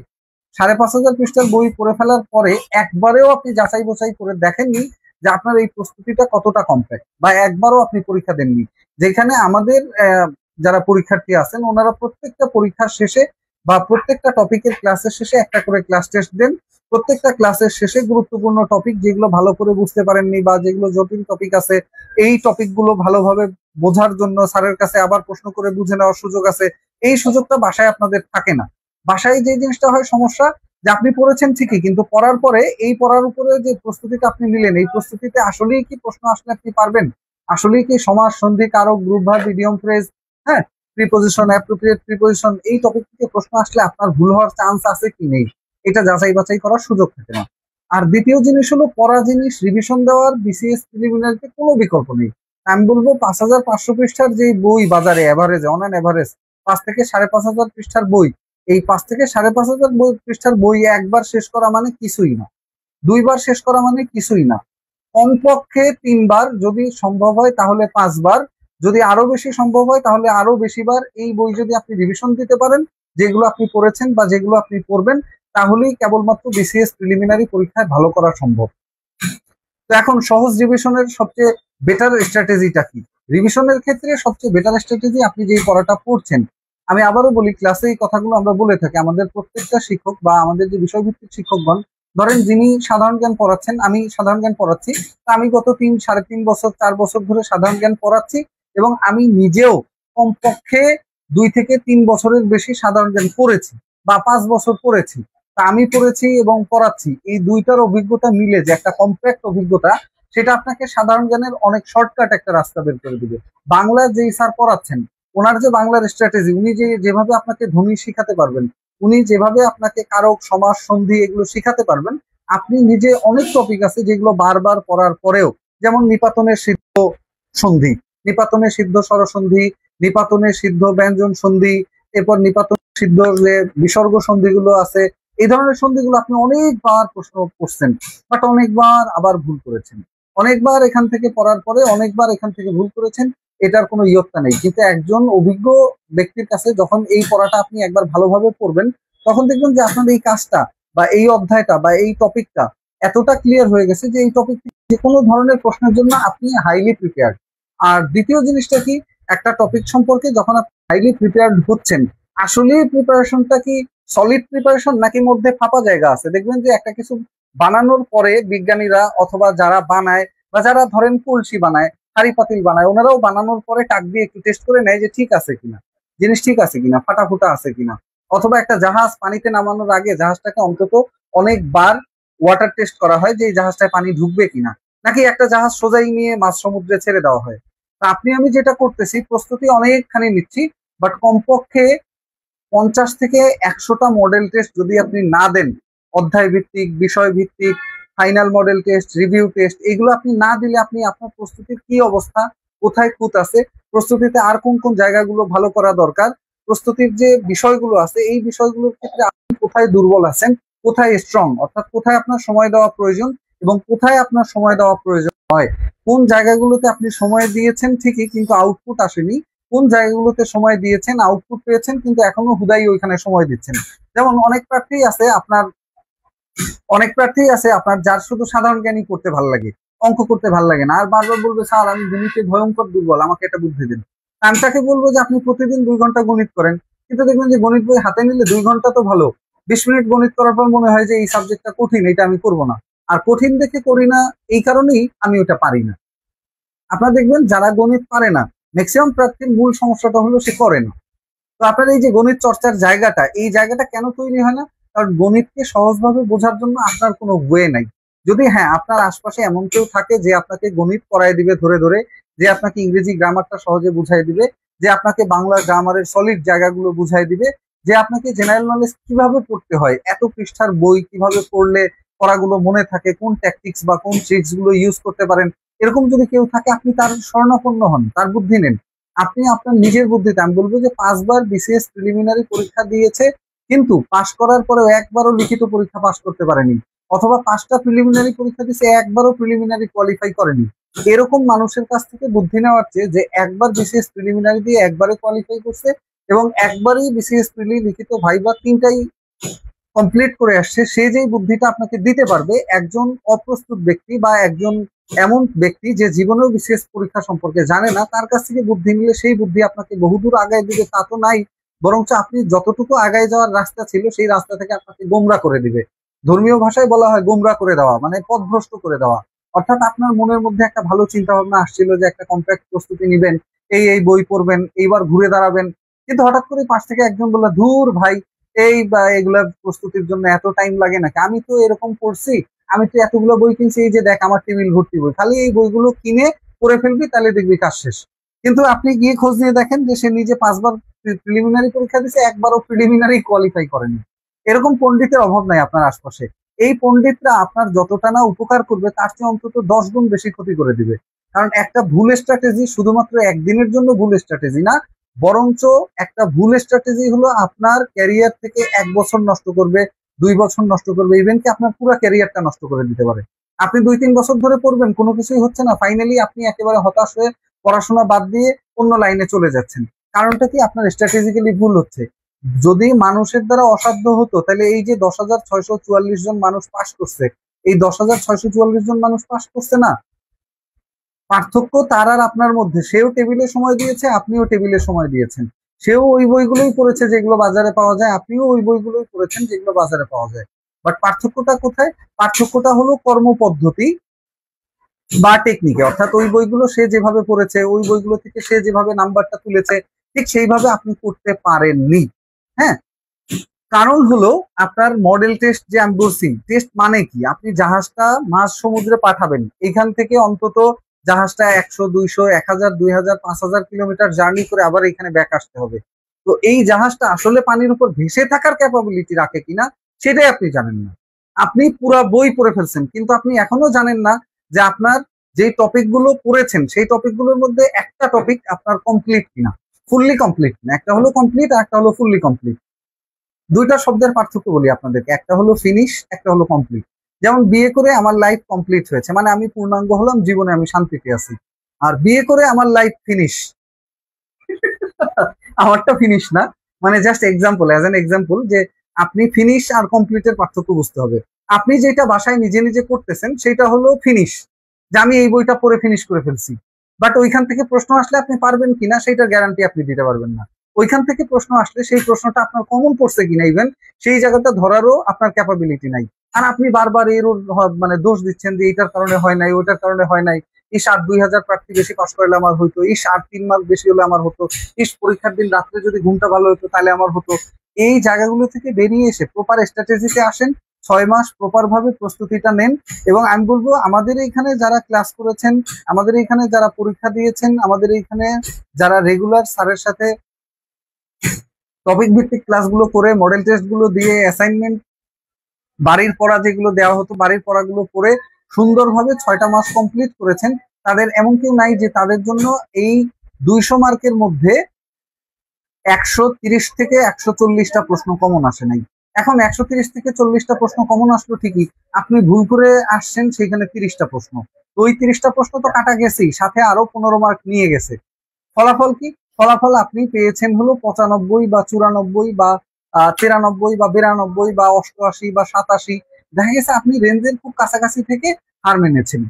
S1: 5,500 পৃষ্ঠার বই পড়ে ফেলার পরে একবারেও আপনি যাচাই বাছাই করে দেখেননি যে আপনার এই প্রস্তুতিটা কতটা কমপ্যাক্ট, বা একবারও আপনি পরীক্ষা দেননি। যেখানে আমাদের যারা পরীক্ষার্থী আছেন ওনারা প্রত্যেকটা পরীক্ষার শেষে বা প্রত্যেকটা টপিকের ক্লাসের শেষে একটা করে ক্লাস টেস্ট দেন। প্রত্যেকটা ক্লাসের শেষে গুরুত্বপূর্ণ টপিক যেগুলো ভালো করে বুঝতে পারেননি বা যেগুলো জটিল টপিক আছে, এই টপিকগুলো ভালোভাবে বোঝার জন্য স্যারের কাছে আবার প্রশ্ন করে বুঝে নেওয়ার সুযোগ আছে। এই সুযোগটা বাসায় আপনাদের থাকে না। বাসায় যে জিনিসটা হয় সমস্যা, যে আপনি পড়েছেন ঠিকই, কিন্তু পড়ার পরে এই পড়ার উপরে যে প্রস্তুতিটা আপনি নিলেন, এই প্রস্তুতিতে আসলেই কি প্রশ্ন আসলে আপনি পারবেন, আসলেই কি সমাস, সন্ধি, কারক, গ্রুপ ভার্ব, ইডিয়ম ফ্রেজ, হ্যাঁ, প্রিপোজিশন, অ্যাপ্রোপ্রিয়েট প্রিপোজিশন, এই টপিক থেকে প্রশ্ন আসলে আপনার ভুল হওয়ার চান্স আছে কি নেই, এটা যাচাই বাছাই করার সুযোগ থাকে না। আর দ্বিতীয় জিনিস হলো পড়া জিনিস রিভিশন দেওয়ার বিসিএস প্রিলিমিনারিতে কোনো বিকল্প নেই। আমি বলবো 5,500 পৃষ্ঠার যে বই বাজারে এভারেজ, অন অ্যান এভারেজ 5 থেকে 5,500 পৃষ্ঠার বই, এই 5 থেকে 5,500 পৃষ্ঠার বই একবার শেষ করা মানে কিছুই না, 2বার শেষ করা মানে কিছুই না। কমপক্ষে 3বার, যদি সম্ভব হয় তাহলে 5বার, যদি আরো বেশি সম্ভব হয় তাহলে আরো বেশিবার এই বই যদি আপনি রিভিশন দিতে পারেন, যেগুলো আপনি পড়েছেন বা যেগুলো আপনি পড়বেন, তাহলেই কেবলমাত্র বিসিএস প্রিলিমিনারি পরীক্ষায় ভালো করা সম্ভব। তো এখন সহজ রিভিশনের সবচেয়ে বেটার স্ট্র্যাটেজিটা কি? রিভিশনের ক্ষেত্রে সবচেয়ে বেটার স্ট্র্যাটেজি আপনি যেই পড়াটা পড়ছেন, আমি আবারও বলি, ক্লাসে এই কথাগুলো আমরা বলে থাকি। আমাদের প্রত্যেকটা শিক্ষক বা আমাদের যে বিষয়ভিত্তিক শিক্ষকগণ, ধরেন যিনি সাধারণ জ্ঞান পড়াচ্ছেন, আমি সাধারণ জ্ঞান পড়াচ্ছি, তা আমি গত 3, 3.5 বছর 4 বছর ধরে সাধারণ জ্ঞান পড়াচ্ছি, এবং আমি নিজেও কমপক্ষে 2 থেকে 3 বছরের বেশি সাধারণ জ্ঞান পড়েছি বা 5 বছর পড়েছি। তা আমি পড়েছি এবং পড়াচ্ছি, এই দুইটার অভিজ্ঞতা মিলে যে একটা কমপ্যাক্ট অভিজ্ঞতা, সেটা আপনাকে সাধারণ জ্ঞানের অনেক শর্টকাট একটা রাস্তা বের করে দিবে। বাংলা যেই স্যার পড়াচ্ছেন, ওনার যে বাংলার স্ট্র্যাটেজি, উনি যেভাবে আপনাকে ধ্বনি শিখাতে পারবেন, উনি যেভাবে আপনাকে কারক সমাস সন্ধি এগুলো শিখাতে পারবেন, আপনি নিজে অনেক টপিক আছে যেগুলো বারবার পড়ার পরেও, যেমন নিপাতনের সিদ্ধ সন্ধি, নিপাতনের সিদ্ধ স্বরসন্ধি, নিপাতনের সিদ্ধ ব্যঞ্জন সন্ধি, এরপর নিপাতন সিদ্ধ যে বিসর্গ সন্ধিগুলো আছে, এই ধরনের সন্ধিগুলো আপনি অনেকবার প্রশ্ন করছেন, বাট অনেকবার আবার ভুল করেছেন, অনেকবার এখান থেকে পড়ার পরে অনেকবার এখান থেকে ভুল করেছেন। এটার কোনো ইয়ত্তা নেই। কিন্তু একজন অভিজ্ঞ ব্যক্তির কাছে যখন এই পড়াটা আপনি একবার ভালোভাবে পড়বেন, তখন দেখবেন যে আপনার এই কাজটা বা এই অধ্যায়টা বা এই টপিকটা এতটা ক্লিয়ার হয়ে গেছে যে এই টপিক যে কোনো ধরনের প্রশ্নের জন্য আপনি হাইলি প্রিপেয়ার্ড। আর দ্বিতীয় জিনিসটা কি, একটা টপিক সম্পর্কে যখন আপনি হাইলি প্রিপেয়ার্ড হচ্ছেন, আসলে প্রিপারেশনটা কি সলিড প্রিপারেশন নাকি মধ্যে ফাঁপা জায়গা আছে? দেখবেন যে একটা কিছু বানানোর পরে বিজ্ঞানীরা অথবা যারা বানায় বা যারা ধরেন কলসি বানায়, হাড়ি পাতিল বানায়, ওনারাও বানানোর পরে টাক দিয়ে একটু টেস্ট করে নেয় যে ঠিক আছে কিনা, জিনিস ঠিক আছে কিনা, ফাটা ফুটা আছে কিনা। অথবা একটা জাহাজ পানিতে নামানোর আগে জাহাজটাকে অন্তত অনেকবার ওয়াটার টেস্ট করা হয় যে এই জাহাজটায় পানি ঢুকবে কিনা, নাকি একটা জাহাজ সোজাই নিয়ে মাঝ সমুদ্রে ছেড়ে দেওয়া হয়। তা আপনি আমি যেটা করতেছি, প্রস্তুতি অনেকখানি নিচ্ছি, বাট কমপক্ষে 50 থেকে 100টা মডেল টেস্ট যদি আপনি না দেন, অধ্যায় ভিত্তিক, বিষয় ভিত্তিক, final model test, review test, এগুলো আপনি না দিলে আপনি আপনার প্রস্তুতির কি অবস্থা, কোথায় খুঁত আছে, প্রস্তুতিতে আর কোন কোন জায়গাগুলো ভালো করা দরকার, প্রস্তুতির যে বিষয়গুলো আছে এই বিষয়গুলোর ক্ষেত্রে আপনি কোথায় দুর্বল আছেন, কোথায় স্ট্রং, অর্থাৎ কোথায় আপনার সময় দেওয়া প্রয়োজন এবং কোথায় আপনার সময় দেওয়া প্রয়োজন হয়, কোন জায়গাগুলোতে আপনি সময় দিয়েছেন ঠিকই কিন্তু আউটপুট আসেনি, কোন জায়গাগুলোতে সময় দিয়েছেন আউটপুট পেয়েছেন কিন্তু এখনো হুদাই ওইখানে সময় দিচ্ছেন। যেমন অনেক প্রার্থী আছে আপনার যার শুধু সাধারণ জ্ঞানই করতে ভালো লাগে, অঙ্ক করতে ভালো লাগে না, আর বারবার বলবে স্যার আমি গণিতে ভয়ঙ্কর দুর্বল, আমাকে এটা বুদ্ধি দিন। আমি তাকে বলবো যে আপনি প্রতিদিন 2 ঘন্টা গণিত করেন, কিন্তু দেখবেন যে গণিত বই হাতে নিলে 2 ঘন্টা তো ভালো, 20 মিনিট গণিত করার পর মনে হয় যে এই সাবজেক্টটা কঠিন, এটা আমি করবো না। আর কঠিন দেখে করি না, এই কারণেই আমি ওটা পারি না। আপনারা দেখবেন যারা গণিত পারে না, ম্যাক্সিমাম প্রার্থীর মূল সমস্যাটা হলো সে করে না। তো আপনার এই যে গণিত চর্চার জায়গাটা, এই জায়গাটা কেন তৈরি হয় না? কারণ গণিতকে সহজভাবে বোঝার জন্য আপনার কোনো ওয়ে নাই। যদি হ্যাঁ আপনার আশপাশে এমন কেউ থাকে যে আপনাকে গণিত পড়ায় দিবে ধরে ধরে, যে আপনাকে ইংরেজি গ্রামারটা সহজে বুঝাই দিবে, যে আপনাকে বাংলা গ্রামারের সলিড জায়গাগুলো বুঝাই দিবে, যে আপনাকে জেনারেল নলেজ কিভাবে পড়তে হয়, এত পৃষ্ঠার বই কিভাবে পড়লে পড়াগুলো মনে থাকে, কোন ট্যাকটিক্স বা কোন ট্রিক্স গুলো ইউজ করতে পারেন, এরকম যদি কেউ থাকে আপনি তার শরণাপন্ন হন, তার বুদ্ধি নেন। আপনি আপনার নিজের বুদ্ধিতে, আমি বলবো যে 5 বার বিসিএস প্রিলিমিনারি পরীক্ষা দিয়েছে কিন্তু পাশ করার পরেও একবারও লিখিত পরীক্ষা পাশ করতে পারেনি, অথবা 5টা প্রিলিমিনারি পরীক্ষা দিয়েছে একবারও প্রিলিমিনারি কোয়ালিফাই করেনি, এরকম মানুষের কাছ থেকে বুদ্ধি নেওয়ার চেয়ে যে একবার বিসিএস প্রিলিমিনারি দিয়ে একবারে কোয়ালিফাই করছে এবং একবারই বিসিএস প্রিলি লিখিত ভাইবা 3টাই কমপ্লিট করে আসছে, সে যেই বুদ্ধিটা আপনাকে দিতে পারবে, একজন অপ্রস্তুত ব্যক্তি বা একজন এমন ব্যক্তি যে জীবনেও বিশেষ পরীক্ষা সম্পর্কে জানে না, তার কাছ থেকে বুদ্ধি নিলে সেই বুদ্ধি আপনাকে বহুদূর আগায় দিবে তা তো নাই, বরঞ্চ আপনি যতটুকু আগায় যাওয়ার রাস্তা ছিল সেই রাস্তা থেকে আপনাকে গোমরা করে দিবে। ধর্মীয় ভাষায় বলা হয় গোমরা করে দেওয়া, মানে পথভ্রষ্ট করে দেওয়া। অর্থাৎ আপনার মনের মধ্যে একটা ভালো চিন্তা ভাবনা আসছিল যে একটা কম্প্যাক্ট প্রস্তুতি নিবেন, এই বই পড়বেন, এইবার ঘুরে দাঁড়াবেন, কিন্তু হঠাৎ করে পাশ থেকে একজন বললো ধুর ভাই, এই বা এগুলা প্রস্তুতির জন্য এত টাইম লাগে নাকি, আমি তো এরকম করছি, আমি তো এতগুলো বই কিনছি, এই যে দেখ আমার টেবিল ভর্তি বই, খালি এই বইগুলো কিনে পড়ে ফেলবি তাহলে দেখবি কাজ শেষ। কিন্তু আপনি গিয়ে খোঁজ নিয়ে দেখেন যে সে নিজে 5 বার প্রিলিমিনারি পরীক্ষা দিচ্ছে, একবারও প্রিলিমিনারি কোয়ালিফাই করেনি। এরকম পণ্ডিতের অভাব নাই আপনার আশপাশে। এই পণ্ডিতরা আপনার যতটা না উপকার করবে তার চেয়ে অন্তত 10 গুণ বেশি ক্ষতি করে দিবে। কারণ একটা ভুল স্ট্র্যাটেজি শুধুমাত্র একদিনের জন্য ভুল স্ট্র্যাটেজি না, বরঞ্চ একটা ভুল স্ট্র্যাটেজি হলো আপনার ক্যারিয়ার থেকে 1 বছর নষ্ট করবে, 2 বছর নষ্ট করবে, ইভেন কি আপনার পুরো ক্যারিয়ারটা নষ্ট করে দিতে পারে। আপনি 2-3 বছর ধরে পড়বেন, কোনো কিছুই হচ্ছে না, ফাইনালি আপনি একেবারে হতাশ হয়ে পড়াশোনা বাদ দিয়ে অন্য লাইনে চলে যাচ্ছেন। কারণটা কি? আপনার স্ট্র্যাটেজিক্যালি ভুল হচ্ছে। যদি মানুষের দ্বারা অসাধ্য হতো তাহলে এই যে 10,644 জন মানুষ পাশ করছে, এই 10,644 জন মানুষ পাশ করছে না। পার্থক্য তার আর আপনার মধ্যে, সেও টেবিলে সময় দিয়েছে, আপনিও টেবিলে সময় দিয়েছেন। সেও ওই বইগুলোই পড়েছে যেগুলো বাজারে পাওয়া যায়, আপনিও ওই বইগুলোই পড়েছেন যেগুলো বাজারে পাওয়া যায়। বাট পার্থক্যটা কোথায়? পার্থক্যটা হলো কর্মপদ্ধতি বা টেকনিকে। অর্থাৎ ওই বইগুলো সে যেভাবে পড়েছে, ওই বইগুলো থেকে সে যেভাবে নাম্বারটা তুলেছে, ঠিক সেইভাবে আপনি করতে পারেননি। হ্যাঁ, কারণ হলো আপনার মডেল টেস্ট যে আমি বলছি, টেস্ট মানে কি, আপনি জাহাজটা মাঝ সমুদ্রে পাঠাবেন, এখান থেকে অন্তত জাহাজটা 100, 200, 1000, 2000, 5000 কিলোমিটার জার্নি করে আবার এখানে ব্যাক আসতে হবে। তো এই জাহাজটা আসলে পানির উপর ভেসে থাকার ক্যাপাবিলিটি রাখে কিনা সেটাই আপনি জানেন না। আপনি পুরা বই পড়ে ফেলছেন, কিন্তু আপনি এখনো জানেন না যে আপনার যে টপিক গুলো পড়েছেন সেই টপিক গুলোর মধ্যে একটা টপিক আপনার কমপ্লিট কিনা, ফুললি কমপ্লিট কিনা। একটা হলো কমপ্লিট আর একটা হলো ফুললি কমপ্লিট। দুইটা শব্দের পার্থক্য বলি আপনাদেরকে, একটা হলো ফিনিশ, একটা হলো কমপ্লিট। যেমন বিয়ে করে আমার লাইফ কমপ্লিট হয়েছে, মানে আমি পূর্ণাঙ্গ হলাম, জীবনে আমি শান্তিতে আছি। আর বিয়ে করে আমার লাইফ ফিনিশ, আমারটা ফিনিশ না। মানে just example, as an example, যে আপনি ফিনিশ আর কমপ্লিটের পার্থক্য বুঝতে হবে। আপনি যেটা বাসায় নিজে নিজে করতেছেন সেটা হলো ফিনিশ, যে আমি এই বইটা পড়ে ফিনিশ করে ফেলছি। বাট ওইখান থেকে প্রশ্ন আসলে আপনি পারবেন কিনা সেটা গ্যারান্টি আপনি দিতে পারবেন না। ওইখান থেকে প্রশ্ন আসলে সেই প্রশ্নটা আপনার কমন পড়ছে কিনা ইভেন সেই জায়গাটা ধরারও আপনার ক্যাপাবিলিটি নাই। আর আপনি বারবার এর ওর মানে দোষ দিচ্ছেন যে এইটার কারণে হয় নাই, ওইটার কারণে হয় নাই। ইস, আর 2000 প্রার্থী বেশি পাশ করলে আমার হইতো, ইস আর 3 মার্ক বেশি হলে আমার হতো, ইস পরীক্ষার দিন রাত্রে যদি ঘুমটা ভালো হতো তাহলে আমার হতো। এই জায়গাগুলো থেকে বেরিয়ে এসে প্রপার স্ট্র্যাটেজিতে আসেন, 6 মাস প্রপার ভাবে প্রস্তুতিটা নেন। এবং আমি বলবো আমাদের এইখানে যারা ক্লাস করেছেন, আমাদের এইখানে যারা পরীক্ষা দিয়েছেন, আমাদের এইখানে যারা রেগুলার স্যারের সাথে টপিক ভিত্তিক ক্লাসগুলো করে মডেল টেস্ট গুলো দিয়ে অ্যাসাইনমেন্ট বাড়ির পড়া যেগুলো দেওয়া হতো বাড়ির পড়াগুলো করে সুন্দরভাবে 6টা মাস কমপ্লিট করেছেন, তাদের এমন কেউ নাই যে তাদের জন্য এই 200 মার্কের মধ্যে 130 থেকে 140টা প্রশ্ন কমন আসে নাই। এখন 130 থেকে 40টা প্রশ্ন কমন আসলো ঠিকই, আপনি ভুল করে আসছেন সেখানে 30টা প্রশ্ন। তো ওই 30টা প্রশ্ন তো কাটা গেছেই, সাথে আরো 15 মার্ক নিয়ে গেছে। ফলাফল কি? ফলাফল আপনি পেয়েছেন হলো 95 বা 94 বা 93 বা 92 বা 88 বা 87। দেখা গেছে আপনি রেঞ্জের খুব কাছাকাছি থেকে হার মেনেছেন।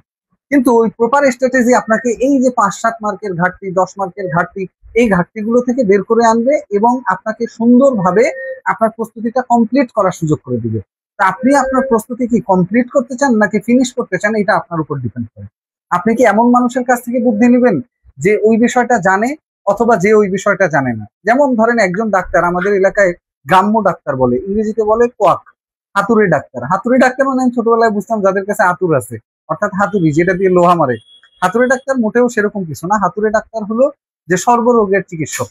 S1: কিন্তু ওই প্রপার স্ট্র্যাটেজি আপনাকে এই যে 5-7 মার্কের ঘাটতি, 10 মার্কের ঘাটতি, এই ঘাটতিগুলো থেকে বের করে আনবে এবং আপনাকে সুন্দরভাবে আপনার প্রস্তুতিটা কমপ্লিট করার সুযোগ করে দিবে। তা আপনি আপনার প্রস্তুতি কি কমপ্লিট করতে চান নাকি ফিনিশ করতে চান, এটা আপনার উপর ডিপেন্ড করে। আপনি কি এমন মানুষের কাছ থেকে বুদ্ধি নেবেন যে ওই বিষয়টা জানে, অথবা যে ওই বিষয়টা জানে না। যেমন ধরেন একজন ডাক্তার, আমাদের এলাকায় গ্রাম্য ডাক্তার বলে, ইংরেজিতে বলে কোয়াক, হাতুড়ি ডাক্তার। হাতুড়ি ডাক্তার মানে আমি ছোটবেলায় বুঝতাম যাদের কাছে আতুর আছে, অর্থাৎ হাতুড়ি যেটা দিয়ে লোহা মারে। হাতুড়ি ডাক্তার মোটেও সেরকম কিছু না। হাতুড়ি ডাক্তার হলো যে সর্বরোগের চিকিৎসক।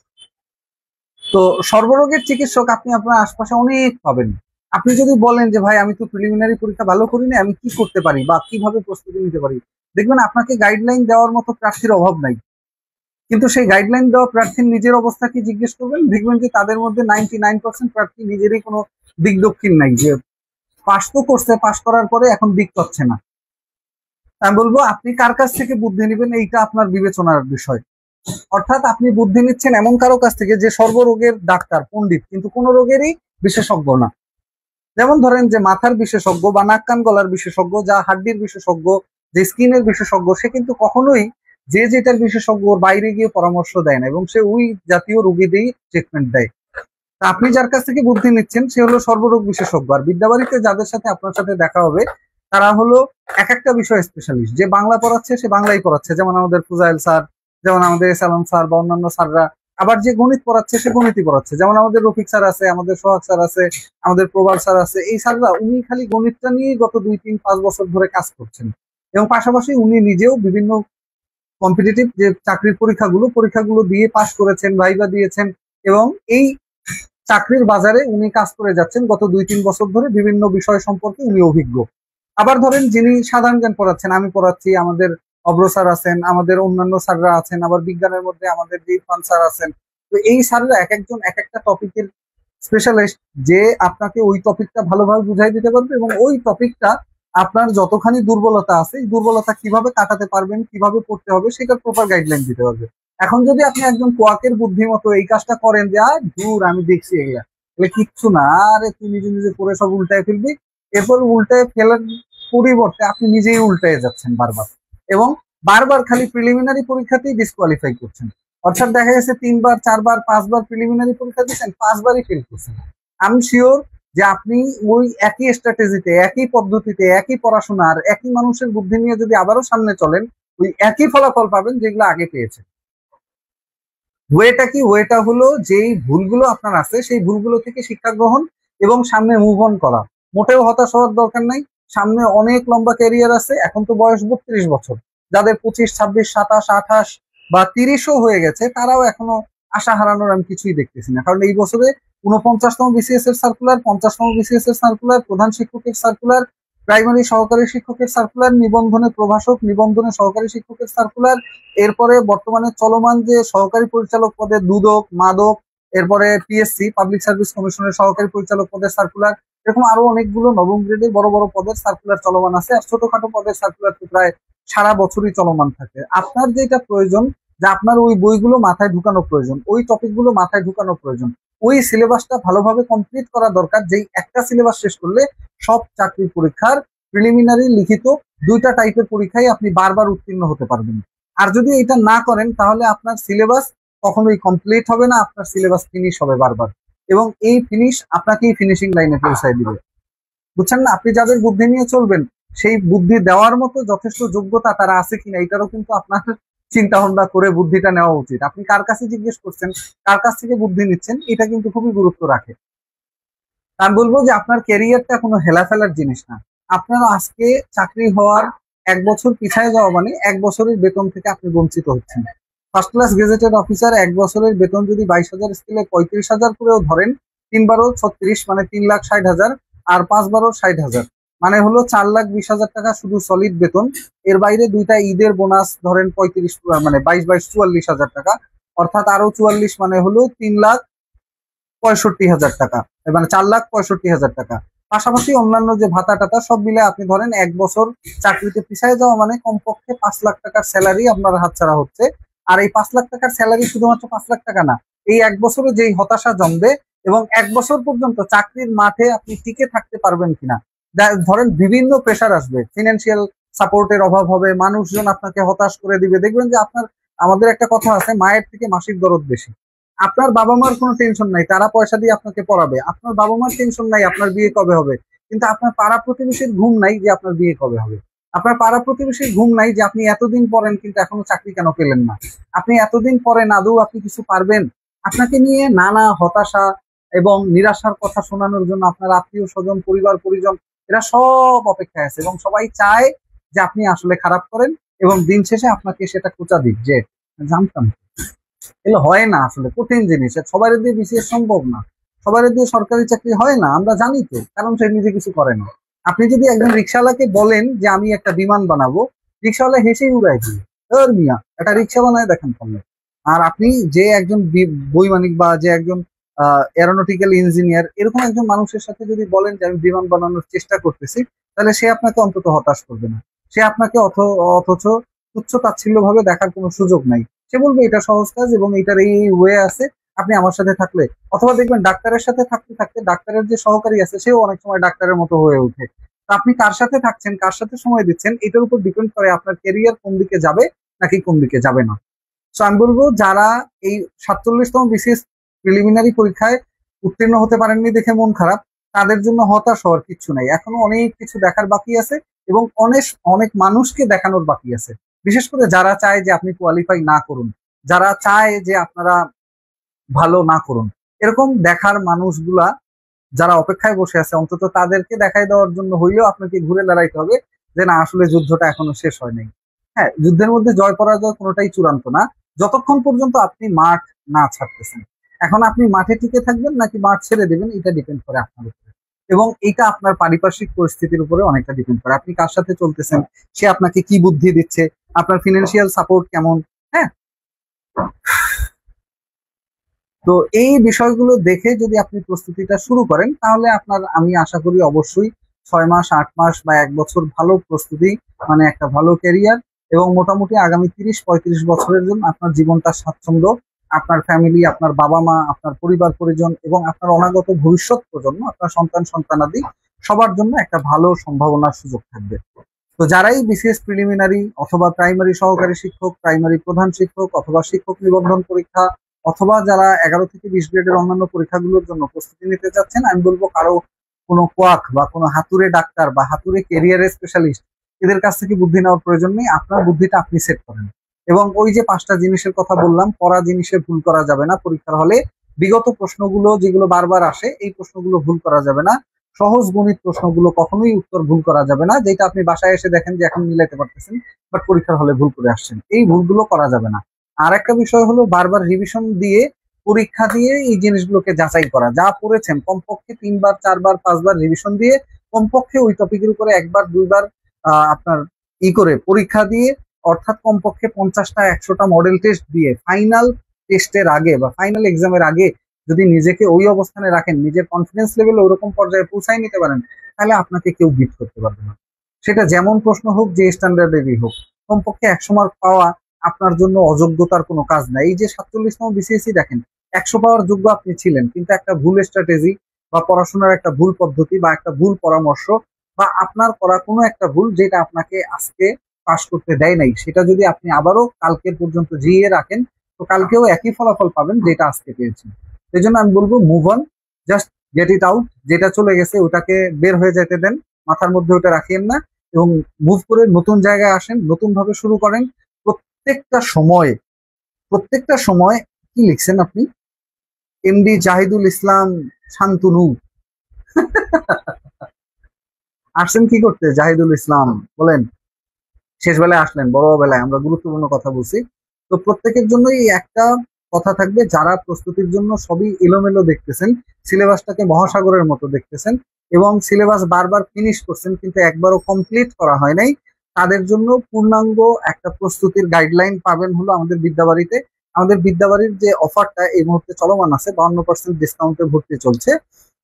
S1: তো সর্বরোগের চিকিৎসক আপনি আপনার আশপাশে অনেক পাবেন। আপনি যদি বলেন যে ভাই আমি তো প্রিলিমিনারি পরীক্ষা ভালো করিনি, আমি কি করতে পারি বা কিভাবে প্রস্তুতি নিতে পারি, দেখবেন আপনাকে গাইডলাইন দেওয়ার মতো প্রার্থীর অভাব নাই। কিন্তু সেই গাইডলাইন দেওয়া প্রার্থীর নিজের অবস্থা কি জিজ্ঞেস করবেন, দেখবেন যে তাদের মধ্যে 99% প্রার্থী নিজেরই কোনো দিক দক্ষিণ নাই, যে পাস তো করছে, পাস করার পরে এখন দিক পাচ্ছে না। আমি বলবো আপনি কার কাছ থেকে বুদ্ধি নেবেন এইটা আপনার বিবেচনার বিষয়। অর্থাৎ আপনি বুদ্ধি নিচ্ছেন এমন কারো কাছ থেকে যে সর্বরোগের ডাক্তার, পণ্ডিত, কিন্তু কোন রোগেরই বিশেষজ্ঞ না। যেমন ধরেন যে মাথার বিশেষজ্ঞ বা নাক কান গলার বিশেষজ্ঞ, যা হাড্ডির বিশেষজ্ঞ, যে স্কিনের বিশেষজ্ঞ, সে কিন্তু কখনোই যে যেটার বিশেষজ্ঞ ওর বাইরে গিয়ে পরামর্শ দেয় না এবং সে ওই জাতীয় রোগীদেরই ট্রিটমেন্ট দেয়। তা আপনি যার কাছ থেকে বুদ্ধি নিচ্ছেন সে হলো সর্বরোগ বিশেষজ্ঞ। আর বিদ্যাবাড়িতে যাদের সাথে আপনার সাথে দেখা হবে তারা হলো এক একটা বিষয় স্পেশালিস্ট। যে বাংলা পড়াচ্ছে সে বাংলাই পড়াচ্ছে, যেমন আমাদের ফুজাইল স্যার, যেমন আমাদের সালাম স্যার বা অন্যান্য স্যাররা। আবার যে গণিত পড়াচ্ছে সে গণিতই পড়াচ্ছে, যেমন আমাদের রফিক স্যার আছে, আমাদের সোহাগ স্যার আছে, আমাদের প্রবাল স্যার আছে। এই স্যাররা উনি খালি গণিতটা নিয়েই গত 2, 3, 5 বছর ধরে কাজ করছেন এবং পাশাপাশি উনি নিজেও বিভিন্ন কম্পিটিটিভ যে চাকরির পরীক্ষাগুলো দিয়ে পাশ করেছেন, ভাইবা দিয়েছেন এবং এই চাকরির বাজারে উনি কাজ করে যাচ্ছেন গত 2-3 বছর ধরে। বিভিন্ন বিষয় সম্পর্কে উনি অভিজ্ঞ। আবার ধরেন যিনি সাধারণ জ্ঞান পড়াচ্ছেন, আমি পড়াচ্ছি, আমাদের অব্র স্যার আছেন, আমাদের অন্যান্য স্যাররা আছেন, আবার বিজ্ঞানের মধ্যে আমাদের যে ইরফান স্যার আছেন। তো এই স্যাররা এক একজন এক একটা টপিকের স্পেশালিস্ট, যে আপনাকে ওই টপিকটা ভালোভাবে বুঝাই দিতে পারবে এবং ওই টপিকটা আপনার যতখানি দুর্বলতা আছে এই দুর্বলতা কিভাবে কাটাতে পারবেন, কিভাবে পড়তে হবে সেটার প্রপার গাইডলাইন দিতে পারবে। এখন যদি আপনি একজন কোয়াকের বুদ্ধিমতো এই কাজটা করেন যে আর দূর আমি দেখছি এগুলা, এগুলো কিচ্ছু না, আরে তুই নিজে নিজে করে সব উল্টায় ফেলবি, এরপর উল্টায় ফেলার পরিবর্তে আপনি নিজেই উল্টায় যাচ্ছেন বারবার, এবং বারবার খালি প্রিলিমিনারি পরীক্ষাতেই ডিসকোয়ালিফাই করছেন। অর্থাৎ দেখা গেছে 3 বার 4 বার 5 বার প্রিলিমিনারি পরীক্ষা দিচ্ছেন, 5 বারই ফেল করছেন। আমি শিওর যে আপনি ওই একই স্ট্র্যাটেজিতে, একই পদ্ধতিতে, একই পড়াশোনার, একই মানুষের বুদ্ধি নিয়ে যদি আবারও সামনে চলেন, ওই একই ফলাফল পাবেন যেগুলো আগে পেয়েছেন। ওয়েটা কি? ওয়েটা হলো যেই ভুলগুলো আপনার আছে সেই ভুলগুলো থেকে শিক্ষা গ্রহণ এবং সামনে মুভ অন করা। মোটেও হতাশ হওয়ার দরকার নাই, সামনে অনেক লম্বা ক্যারিয়ার আছে। এখন তো বয়স 32 বছর, যাদের 25, 26, 27, 28 বা 30ও হয়ে গেছে তারাও এখনো আশা হারানোর আমি কিছুই দেখতেছি না। কারণ এই বছরে 49তম বিসিএস এর সার্কুলার, 50তম বিসিএস এর সার্কুলার, প্রধান শিক্ষকের সার্কুলার, প্রাইমারি সহকারী শিক্ষকের সার্কুলার, নিবন্ধনে প্রভাষক, নিবন্ধনে সহকারী শিক্ষকের সার্কুলার, এরপরে বর্তমানে চলমান যে সহকারী পরিচালক পদে দুদক, মাদক, এরপরে পিএসসি পাবলিক সার্ভিস কমিশনের সহকারী পরিচালক পদের সার্কুলার, এরকম আরো অনেকগুলো নবম গ্রেডের বড় বড় পদের সার্কুলার চলমান আছে। আর ছোটখাটো পদের সার্কুলার তো প্রায় সারা বছরই চলমান থাকে। আপনার যেটা প্রয়োজন, যে আপনার ওই বইগুলো মাথায় ঢুকানো প্রয়োজন, ওই টপিকগুলো মাথায় ঢুকানো প্রয়োজন, ওই সিলেবাসটা ভালোভাবে কমপ্লিট করা দরকার। যেই একটা সিলেবাস শেষ করলে সব চাকরির পরীক্ষার প্রিলিমিনারি, লিখিত 2টা টাইপের পরীক্ষায় আপনি বারবার উত্তীর্ণ হতে পারবেন। আর যদি এটা না করেন তাহলে আপনার সিলেবাস কখনোই কমপ্লিট হবে না, আপনার সিলেবাস ফিনিশ হবে বারবার, এবং এই ফিনিশ আপনাকেই ফিনিশিং লাইনে পৌঁছায় দিবে। বুঝছেন না? আপনি যাদের বুদ্ধি নিয়ে চলবেন সেই বুদ্ধি দেওয়ার মতো যথেষ্ট যোগ্যতা তারা আছে কিনা এটারও কিন্তু আপনার চিন্তা ভাবনা করে বুদ্ধিটা নেওয়া উচিত। আপনি কার কাছে জিজ্ঞেস করছেন, কার কাছ থেকে বুদ্ধি নিচ্ছেন, এটা কিন্তু খুবই গুরুত্ব রাখে। আমি বলবো যে আপনার ক্যারিয়ারটা কোনো হেলাফেলার জিনিস না। আপনার আজকে চাকরি হওয়ার 1 বছর পিছায় যাওয়া মানে 1 বছরের বেতন থেকে আপনি বঞ্চিত হচ্ছেন। ফার্স্ট ক্লাস গেজেটেড অফিসার 1 বছরের বেতন যদি 22,000 স্কেলে 35,000 করেও ধরেন, 3 বারো 36 মানে 3,60,000, আর 5 বারো 60,000, মানে হলো 4,20,000 টাকা শুধু সলিড বেতন। এর বাইরে 2টা ঈদের বোনাস ধরেন 35, মানে 22, 22, 44,000 টাকা, অর্থাৎ আরো 44 মানে হলো 3,65,000 টাকা, মানে 4,65,000 টাকা। পাশাপাশি অন্যান্য যে ভাতা টাতা সব মিলে আপনি ধরেন 1 বছর চাকরিতে পিছায় যাওয়া মানে কমপক্ষে 5 লাখ টাকার স্যালারি আপনার হাতছাড়া হচ্ছে। আর এই 5 লাখ টাকার স্যালারি শুধুমাত্র 5 লাখ টাকা না, এই 1 বছরে যেই হতাশা জমবে, এবং 1 বছর পর্যন্ত চাকরির মাঠে আপনি টিকে থাকতে পারবেন কিনা, ধরেন বিভিন্ন প্রেশার আসবে, ফিনান্সিয়াল সাপোর্টের অভাব হবে, মানুষজন আপনাকে হতাশ করে দিবে। দেখবেন যে আপনার, আমাদের একটা কথা আছে, মায়ের থেকে মাসির দরদ বেশি। আপনার বাবা মার কোনো টেনশন নাই, তারা পয়সা দিয়ে আপনাকে পড়াবে। আপনার বাবা মার টেনশন নাই আপনার বিয়ে কবে হবে, কিন্তু আপনার পাড়া প্রতিবেশীর ঘুম নাই যে আপনার বিয়ে কবে হবে। আপনার পাড়া প্রতিবেশীর ঘুম নাই যে আপনি এতদিন পড়েন কিন্তু এখনো চাকরি কেন পেলেন না। আপনি এতদিন পড়েন, আদৌ আপনি কিছু পারবেন? আপনাকে নিয়ে নানা হতাশা এবং নিরাশার কথা শোনানোর জন্য আপনার আত্মীয় স্বজন, পরিবার পরিজন, এরা সব অপেক্ষায় আছে, এবং সবাই চায় যে আপনি আসলে খারাপ করেন, এবং দিন শেষে আপনাকে সেটা খোঁচা দিক যে জানতাম। এগুলো হয় না, আসলে কঠিন জিনিস, সবার দিয়ে বিসিএস সম্ভব না, সবার দিয়ে সরকারি চাকরি হয় না, আমরা জানি তো, কারণ সে নিজে কিছু করে না। আপনি যদি একজন রিক্সাওয়ালাকে বলেন যে আমি একটা বিমান বানাবো, রিক্সাওয়ালা হেসেই উড়াই দিবে, ধর মিয়া একটা রিক্সা বানায় দেখেন পারলে। আর আপনি যে একজন বৈমানিক বা যে একজন এরোনটিক্যাল ইঞ্জিনিয়ার, এরকম একজন মানুষের সাথে যদি বলেন যে আমি বিমান বানানোর চেষ্টা করতেছি, তাহলে সে আপনাকে অন্তত হতাশ করবে না, সে আপনাকে অথচ তুচ্ছ তাচ্ছিল্য ভাবে দেখার কোনো সুযোগ নাই। সে বলবে এটা সহজ কাজ এবং এটার এই ওয়ে আছে, আপনি আমার সাথে থাকলে। অথবা দেখবেন ডাক্তারের সাথে থাকতে থাকতে ডাক্তারের যে সহকারী আছে সেও অনেক সময় ডাক্তারের মতো হয়ে ওঠে। তো আপনি কার সাথে থাকছেন, কার সাথে সময় দিচ্ছেন, এটার উপর ডিপেন্ড করে আপনার ক্যারিয়ার কোন দিকে যাবে নাকি কোন দিকে যাবে না। সো আমি বলবো যারা এই 47তম বিসিএস প্রিলিমিনারি পরীক্ষায় উত্তীর্ণ হতে পারেননি দেখে মন খারাপ, তাদের জন্য হতাশ হওয়ার কিছু নাই। এখনো অনেক কিছু দেখার বাকি আছে, এবং অনেক অনেক মানুষকে দেখানোর বাকি আছে। বিশেষ করে যারা চায় যে আপনি কোয়ালিফাই না করুন, যারা চায় যে আপনারা ভালো না করুন, এরকম দেখার মানুষগুলা যারা অপেক্ষায় বসে আছে, অন্তত তাদেরকে দেখাই দেওয়ার জন্য হইলেও আপনাকে ঘুরে দাঁড়াইতে হবে যে না, আসলে যুদ্ধটা এখনো শেষ হয় নাই। হ্যাঁ, যুদ্ধের মধ্যে জয় পরাজয় কোনোটাই চূড়ান্ত না, যতক্ষণ পর্যন্ত আপনি মাঠ না ছাড়তেছেন। এখন আপনি মাঠে টিকে থাকবেন নাকি মাঠ ছেড়ে দেবেন, এটা ডিপেন্ড করে আপনার উপরে, এবং এটা আপনার পারিপার্শ্বিক পরিস্থিতির উপরে অনেকটা ডিপেন্ড করে। আপনি কার সাথে চলতেছেন, সে আপনাকে কি বুদ্ধি দিচ্ছে, আপনার ফিনান্সিয়াল সাপোর্ট কেমন। হ্যাঁ, তো এই বিষয়গুলো দেখে যদি আপনি প্রস্তুতিটা শুরু করেন, তাহলে আপনার, আমি আশা করি অবশ্যই 6 মাস 8 মাস বা 1 বছর ভালো প্রস্তুতি, মানে একটা ভালো ক্যারিয়ার এবং মোটামুটি আগামী 30-35 বছরের জন্য আপনার জীবনটা স্বাচ্ছন্দ্য, আপনার ফ্যামিলি, আপনার বাবা মা, আপনার পরিবার পরিজন এবং আপনার অনাগত ভবিষ্যৎ প্রজন্ম, আপনার সন্তান সন্তানাদি সবার জন্য একটা ভালো সম্ভাবনার সুযোগ থাকবে। তো যারাই বিসিএস প্রিলিমিনারি অথবা প্রাইমারি সহকারী শিক্ষক, প্রাইমারি প্রধান শিক্ষক অথবা শিক্ষক নিবন্ধন পরীক্ষা অথবা যারা 11 থেকে 20 গ্রেডের অন্যান্য পরীক্ষাগুলোর জন্য প্রস্তুতি নিতে চাচ্ছেন, আমি বলবো কারো কোনো কোয়াক বা কোনো হাতুড়ে ডাক্তার বা হাতুড়ে কেরিয়ারের স্পেশালিস্ট এদের কাছ থেকে বুদ্ধি নেওয়ার প্রয়োজন নেই। আপনার বুদ্ধিটা আপনি সেট করেন। এবং ওই যে 5টা জিনিসের কথা বললাম, পড়া জিনিসে ভুল করা যাবে না পরীক্ষার হলে। বিগত প্রশ্নগুলো যেগুলো বারবার আসে এই প্রশ্নগুলো ভুল করা যাবে না। সহজ গণিত প্রশ্নগুলো কখনোই উত্তর ভুল করা যাবে না, যেটা আপনি বাসায় এসে দেখেন যে এখন মিলাতে পারতেছেন বাট পরীক্ষার হলে ভুল করে আসছেন, এই ভুলগুলো করা যাবে না। আর একটা বিষয় হলো বারবার রিভিশন দিয়ে পরীক্ষা দিয়ে এই জিনিসগুলোকে যাচাই করা, যা পড়েছেন কমপক্ষে 3বার 4বার 5বার রিভিশন দিয়ে কমপক্ষে ওই টপিকের উপরে 1বার 2বার আপনার করে পরীক্ষা দিয়ে, অর্থাৎ কমপক্ষে 50টা 100টা মডেল টেস্ট দিয়ে ফাইনাল টেস্টের আগে বা ফাইনাল এক্সামের আগে যদি নিজেকে ওই অবস্থানে রাখেন, নিজের কনফিডেন্স লেভেল ওরকম পর্যায়ে পৌঁছায় নিতে পারেন, তাহলে আপনাকে কেউ বিট করতে পারবে না। সেটা যেমন প্রশ্ন হোক, যে স্ট্যান্ডার্ডেরই হোক, কমপক্ষে 100 মার্ক পাওয়া আপনার জন্য অযোগ্যতার কোনো কাজ নাই। এই যে 47তম বিসিএসই দেখেন, 100 পাওয়ার যোগ্য আপনি ছিলেন, কিন্তু একটা ভুল স্ট্র্যাটেজি বা পড়াশোনার একটা ভুল পদ্ধতি বা একটা ভুল পরামর্শ বা আপনার করা কোনো একটা ভুল যেটা আপনাকে আজকে পাস করতে দেয় নাই, সেটা যদি আপনি আবারও কালকের পর্যন্ত জিইয়ে রাখেন, তো কালকেও একই ফলাফল পাবেন যেটা আজকে পেয়েছেন। সেই জন্য আমি বলবো move on, just get it out. যেটা চলে গেছে ওটাকে বের হয়ে যেতে দেন, মাথার মধ্যে ওটা রাখিয়েন না এবং মুভ করে নতুন জায়গায় আসেন, নতুন ভাবে শুরু করেন। প্রত্যেকটা সময় কি লিখছেন আপনি? এমডি জাহিদুল ইসলাম শান্তনু আসছেন কি করতে? জাহিদুল ইসলাম বলেন, শেষ বেলায় আসলেন, বড় বেলায় আমরা গুরুত্বপূর্ণ কথা বলছি। তো প্রত্যেকের জন্যই একটা কথা থাকবে, যারা প্রস্তুতির জন্য সবই এলোমেলো দেখতেছেন, সিলেবাসটাকে মহাসাগরের মতো দেখতেছেন এবং সিলেবাস বারবার ফিনিশ করছেন কিন্তু একবারও কমপ্লিট করা হয় নাই, তাদের জন্য পূর্ণাঙ্গ একটা প্রস্তুতির গাইডলাইন পাবেন হলো আমাদের বিদ্যাবাড়িতে। আমাদের বিদ্যাবাড়ির যে অফারটা এই মুহূর্তে চলমান আছে, 52% ডিসকাউন্টে ভর্তি চলছে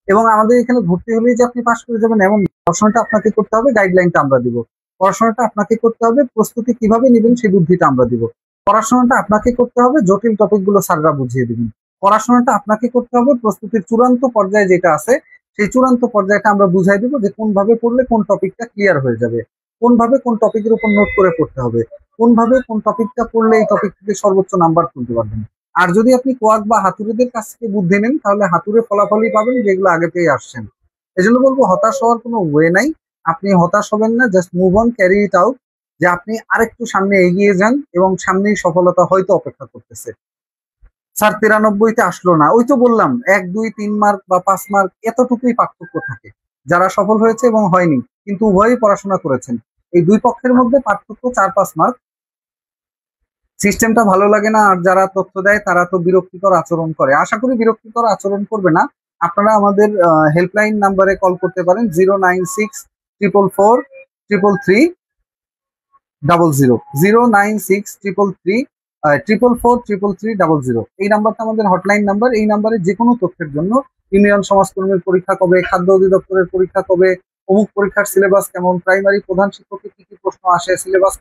S1: এবং আমাদের এখানে ভর্তি হলেই যে আপনি পাস করে যাবেন এমন, পড়াশোনাটা আপনাকে করতে হবে, গাইডলাইনটা আমরা দিব। পড়াশোনাটা আপনাকে করতে হবে, প্রস্তুতি কিভাবে নেবেন সেই বুদ্ধিটা আমরা দিব। পড়াশোনাটা আপনাকে করতে হবে, জটিল টপিক গুলো স্যাররা বুঝিয়ে দিবেন। পড়াশোনাটা আপনাকে করতে হবে, প্রস্তুতির চূড়ান্ত পর্যায়ে যেটা আছে সেই চূড়ান্ত পর্যায়টা আমরা বুঝাই দিব যে কোন ভাবে পড়লে কোন টপিকটা ক্লিয়ার হয়ে যাবে, কোন ভাবে কোন টপিকের উপর নোট করে পড়তে হবে, কোন ভাবে কোন টপিকটা পড়লে এই টপিক থেকে সর্বোচ্চ নাম্বার তুলতে পারবেন। আর যদি আপনি কোয়াক বা হাতুড়িদের কাছ থেকে বুদ্ধি নেন, তাহলে হাতুড়ে ফলাফলই পাবেন যেগুলো আগে পেয়ে আসছেন। এই জন্য বলবো হতাশ হওয়ার কোনো ওয়ে নাই, আপনি হতাশ হবেন না, just move on, carry it out, যে আপনি আরেকটু সামনে এগিয়ে যান এবং সামনেই সফলতা হয়তো অপেক্ষা করতেছে। স্যার 93তে আসলো না, ওই তো বললাম 1 2 3 মার্ক বা 5 মার্ক এতটুকুই পার্থক্য থাকে। যারা সফল হয়েছে এবং হয়নি কিন্তু উভয়ই পড়াশোনা করেছেন, এই দুই পক্ষের মধ্যে পার্থক্য 4-5 মার্ক। সিস্টেমটা ভালো লাগে না আর যারা তথ্য দেয় তারা তো বিরক্তিকর আচরণ করে, আশা করি বিরক্তিকর আচরণ করবে না। আপনারা আমাদের হেল্পলাইন নাম্বারে কল করতে পারেন 09644333300, 09644333300। এই নাম্বারটা আমাদের হটলাইন নাম্বার। এই নাম্বারে যে কোনো তথ্যের জন্য, ইউনিয়ন সমাজকর্মীর পরীক্ষা কবে, খাদ্য অধিদপ্তরের পরীক্ষা কবে, অমুক পরীক্ষার সিলেবাস কেমন, প্রাইমারি প্রধান শিক্ষকের কি কি প্রশ্ন আসে, সিলেবাস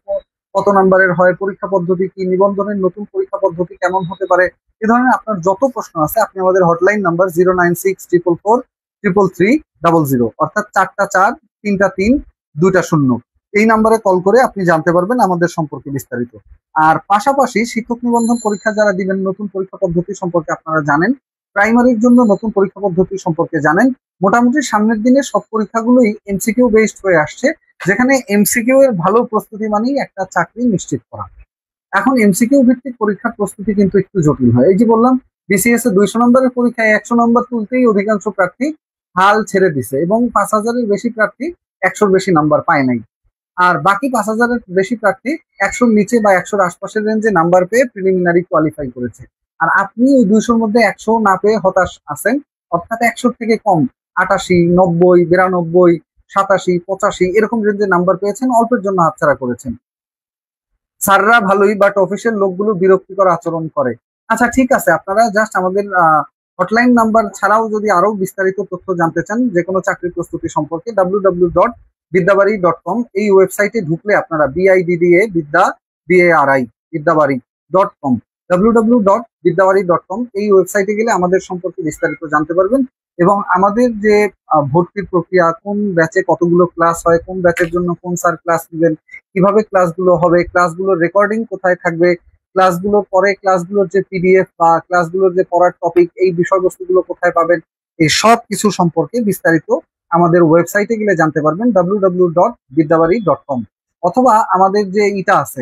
S1: কত নাম্বারের হয়, পরীক্ষা পদ্ধতি কি, নিবন্ধনের নতুন পরীক্ষা পদ্ধতি কেমন হতে পারে, এ ধরনের আপনার যত প্রশ্ন আছে আপনি আমাদের হটলাইন নাম্বার 09644333300, অর্থাৎ 4টা 4 3টা 3 2টা 0, এই নাম্বারে কল করে আপনি জানতে পারবেন আমাদের সম্পর্কে বিস্তারিত। আর পাশাপাশি শিক্ষক নিবন্ধন পরীক্ষা যারা দিবেন, নতুন পরীক্ষা পদ্ধতি সম্পর্কে আপনারা জানেন, প্রাইমারির জন্য নতুন পরীক্ষা পদ্ধতি সম্পর্কে জানেন। মোটামুটি সামনের দিনে সব পরীক্ষাগুলোই এমসিকিউ বেসড হয়ে আসছে, যেখানে এমসিকিউ এর ভালো প্রস্তুতি মানেই একটা চাকরি নিশ্চিত করা। এখন এমসিকিউ ভিত্তিক পরীক্ষার প্রস্তুতি কিন্তু একটু জটিল হয়। এই যে বললাম, বিসিএস এ 200 নম্বরের পরীক্ষায় 100 নম্বর তুলতেই অধিকাংশ প্রার্থী হাল ছেড়ে দিছে এবং 5000-এর বেশি প্রার্থী 100-র বেশি নাম্বার পায় নাই। আর বাকি 5000-এর বেশি প্রার্থী 100-র নিচে বা 100-র আশপাশের রেঞ্জে নাম্বার পেয়ে প্রিলিমিনারি কোয়ালিফাই করেছে। আর আপনি ওই 200-র মধ্যে 100 না পেয়ে হতাশ আছেন, অর্থাৎ 100-র থেকে কম 88, 90, 92, 87, 85 এরকম রেঞ্জে নাম্বার পেয়েছেন, অল্পের জন্য হাতছাড়া করেছেন। স্যাররা ভালোই, বাট অফিসের লোকগুলো বিরক্তিকর আচরণ করে। আচ্ছা ঠিক আছে, আপনারা জাস্ট আমাদের হটলাইন নাম্বার ছাড়াও যদি আরো বিস্তারিত তথ্য জানতে চান যে কোনো চাকরি প্রস্তুতি সম্পর্কে, www বিদ্যাবাড়ি.com। এই ওয়েবসাইটে ঢুকলে আপনারা BIDDA বিদ্যা BARI বিদ্যাবাড়ি.com www.বিদ্যাবাড়ি.com এই ওয়েবসাইটে গেলে আমাদের সম্পর্কে বিস্তারিত জানতে পারবেন এবং আমাদের যে ভর্তির প্রক্রিয়া, কোন ব্যাচে কতগুলো ক্লাস হয়, কোন ব্যাচের জন্য কোন স্যার ক্লাস নেবেন, কিভাবে ক্লাসগুলো হবে, ক্লাসগুলোর রেকর্ডিং কোথায় থাকবে, ক্লাসগুলোর পরে ক্লাসগুলোর যে PDF বা ক্লাসগুলোর যে পড়ার টপিক, এই বিষয়বস্তুগুলো কোথায় পাবেন, এই সব কিছু সম্পর্কে বিস্তারিত আমাদের ওয়েবসাইটে গেলে জানতে পারবেন www.বিদ্যাবাড়ি.com। অথবা আমাদের যে ইটা আছে,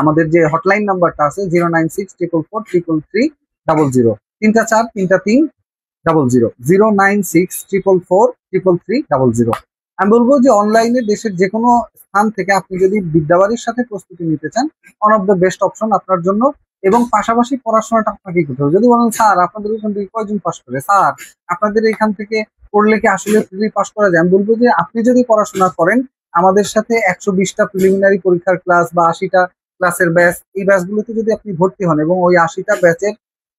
S1: আমাদের যে হটলাইন নাম্বারটা আছে 09644433300, 3-4-3-3-00, 09644433300। আমি বলবো যে অনলাইনে দেশের যে কোনো স্থান থেকে আপনি যদি বিদ্যাবাড়ির সাথে প্রস্তুতি নিতে চান, one of the best option আপনার জন্য। এবং পাশাপাশি পড়াশোনাটা আপনাকে করতে হবে। যদি বলেন স্যার আপনাদের এখান থেকে কয়জন পাস করে, স্যার আপনাদের এখান থেকে পড়লে কি আসলে ফ্রিলি পাস করা যায়, আমি বলবো যে আপনি যদি পড়াশোনা করেন আমাদের সাথে 120টা প্রিলিমিনারি পরীক্ষার ক্লাস বা 80টা ক্লাসের ব্যাচ, এই ব্যাচগুলোতে যদি আপনি ভর্তি হন এবং ওই 80টা ব্যাচের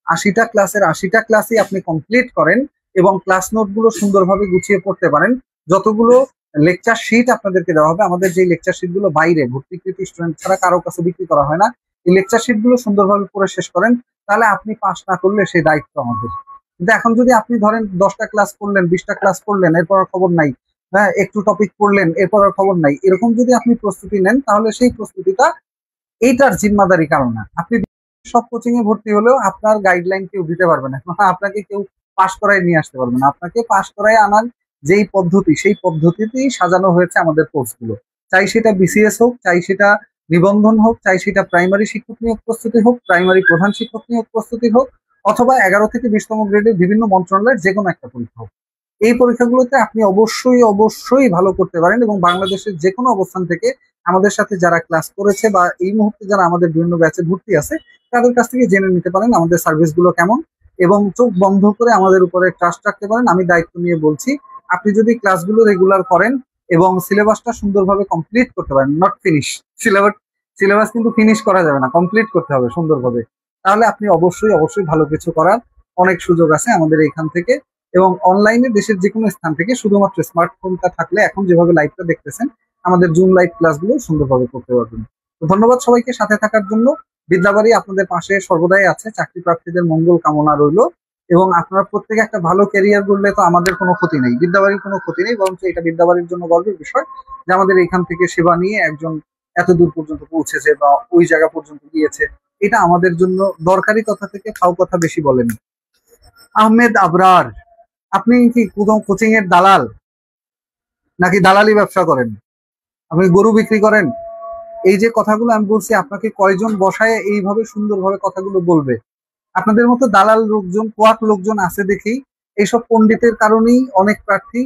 S1: 80টা ক্লাসের 80টা ক্লাসই আপনি কমপ্লিট করেন এবং ক্লাস নোটগুলো সুন্দরভাবে গুছিয়ে পড়তে পারেন, যতগুলো লেকচার শিট আপনাদেরকে দেওয়া হবে, আমাদের যে লেকচার শিট গুলো বাইরে ভর্তিকৃত স্টুডেন্ট ছাড়া কারো কাছে বিক্রি করা হয় না, এই লেকচার শিট গুলো সুন্দরভাবে পড়ে শেষ করেন, তাহলে আপনি পাস না করলে সেই দায়িত্ব আমাদের। কিন্তু এখন যদি আপনি ধরেন 10টা ক্লাস করলেন, 20টা ক্লাস করলেন, এরপর আর খবর নাই, হ্যাঁ একটু টপিক পড়লেন, এরপর আর খবর নাই, এরকম যদি আপনি প্রস্তুতি নেন তাহলে সেই প্রস্তুতিটা এইটার জিম্মাদারি কারণ না। আপনি সব কোচিং এ ভর্তি হলেও আপনার গাইডলাইন কেউ দিতে পারবে না, আপনাকে কেউ পাস করায় নিয়ে আসতে পারবে না। আপনাকে পাস করায় আনার যেই পদ্ধতি, সেই পদ্ধতিতেই সাজানো হয়েছে আমাদের কোর্সগুলো। চাই সেটা BCS হোক, চাই সেটা নিবন্ধন হোক, চাই সেটা প্রাইমারি শিক্ষক নিয়োগ প্রস্তুতি হোক, প্রাইমারি প্রধান শিক্ষক নিয়োগ প্রস্তুতি হোক, অথবা 11 থেকে 20তম গ্রেডের বিভিন্ন মন্ত্রণালয়ের যে কোনো একটা পরীক্ষা হোক। এই পরীক্ষাগুলোতে আপনি অবশ্যই অবশ্যই ভালো করতে পারেন এবং বাংলাদেশের যে কোনো অবস্থান থেকে আমাদের সাথে যারা ক্লাস করেছে বা এই মুহূর্তে যারা আমাদের বিভিন্ন ব্যাচে ভর্তি আছে তাদের কাছ থেকে জেনে নিতে পারেন আমাদের সার্ভিসগুলো কেমন এবং চোখ বন্ধ করে আমাদের উপরে ট্রাস্ট রাখতে পারেন। আমি দায়িত্ব নিয়ে বলছি, আপনি যদি ক্লাসগুলো রেগুলার করেন এবং সিলেবাসটা সুন্দরভাবে কমপ্লিট করতে পারেন, নট ফিনিশ, সিলেবাস কিন্তু ফিনিশ করা যাবে না, কমপ্লিট করতে হবে সুন্দরভাবে, তাহলে আপনি অবশ্যই অবশ্যই ভালো কিছু করার অনেক সুযোগ আছে আমাদের এইখান থেকে। এবং অনলাইনে দেশের যে কোনো স্থান থেকে শুধুমাত্র স্মার্টফোনটা থাকলে এখন যেভাবে লাইভটা দেখতেছেন আমাদের জুম লাইভ ক্লাসগুলো সুন্দরভাবে করতে পারবেন। তো ধন্যবাদ সবাইকে সাথে থাকার জন্য। বিদ্যাবাড়ি আপনাদের পাশে সর্বদাই আছে, চাকরি প্রার্থীদের মঙ্গল কামনা রইল এবং আপনারা প্রত্যেকে একটা ভালো ক্যারিয়ার করলে তো আমাদের কোনো ক্ষতি নেই, বিদ্যাবাড়ির কোনো ক্ষতি নেই, বরঞ্চ এটা বিদ্যাবাড়ির জন্য গর্বের বিষয় যে আমাদের এখান থেকে সেবা নিয়ে একজন এত দূর পর্যন্ত পৌঁছেছে বা ওই জায়গা পর্যন্ত গিয়েছে, এটা আমাদের জন্য দরকারি কথা থেকে ফাও কথা বেশি বলেন। আহমেদ আবরার, আপনি কি কোচিং এর দালাল নাকি দালালি ব্যবসা করেন, আপনি গরু বিক্রি করেন? এই যে কথাগুলো আমি বলছি, আপনাকে কয়জন বসায় এইভাবে সুন্দরভাবে কথাগুলো বলবে? আপনাদের মতো দালাল লোকজন, কোয়াক লোকজন আছে দেখেই এইসব পণ্ডিতের কারণেই অনেক প্রার্থী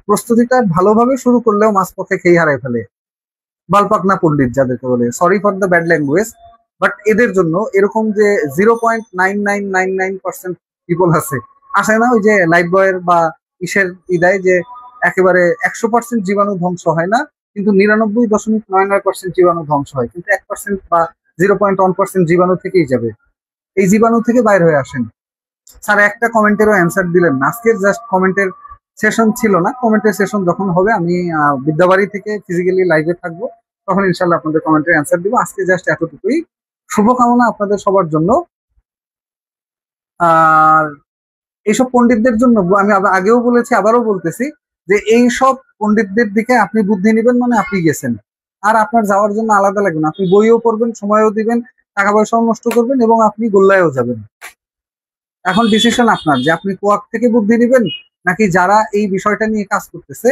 S1: প্রস্তুতিটা ভালোভাবে শুরু করলেও মাঝপথে খেয়ে হারায় ফেলে। বালপাকনা পণ্ডিত যাদেরকে বলে, sorry for the bad language, but এদের জন্য এরকম যে 0.9999% পিপল আসে না ওই যে লাইফ বয়ের বা ইসের ইদায় যে একেবারে 100% জীবাণু ধ্বংস হয় না, কিন্তু 99.99% জীবাণু ধ্বংস হয়, কিন্তু 1% বা 0.1% জীবাণু থেকেই যাবে। এই জীবাণু থেকে বাইর হয়ে আসেন। স্যার একটা কমেন্টেরও অ্যান্সার দিলেন না, আজকের জাস্ট কমেন্টের সেশন ছিল না, কমেন্টের সেশন যখন হবে আমি বিদ্যাবাড়ি থেকে ফিজিক্যালি লাইভে থাকবো, তখন ইনশাল্লাহ আপনাদের কমেন্টের অ্যান্সার দিব। আজকে জাস্ট এতটুকুই, শুভকামনা আপনাদের সবার জন্য। আর এইসব পণ্ডিতদের জন্য আমি আগেও বলেছি আবারও বলতেছি যে এই সব পণ্ডিতদের দিকে আপনি বুদ্ধি নেবেন মানে আপনি গেছেন, আর আপনার যাওয়ার জন্য আলাদা লাগবে না, আপনি বইও পড়বেন, সময়ও দিবেন, টাকা পয়সাও নষ্ট করবেন এবং আপনি গোল্লায়ও যাবেন। এখন ডিসিশন আপনার যে আপনি কোয়াক থেকে বুদ্ধি নেবেন নাকি যারা এই বিষয়টা নিয়ে কাজ করতেছে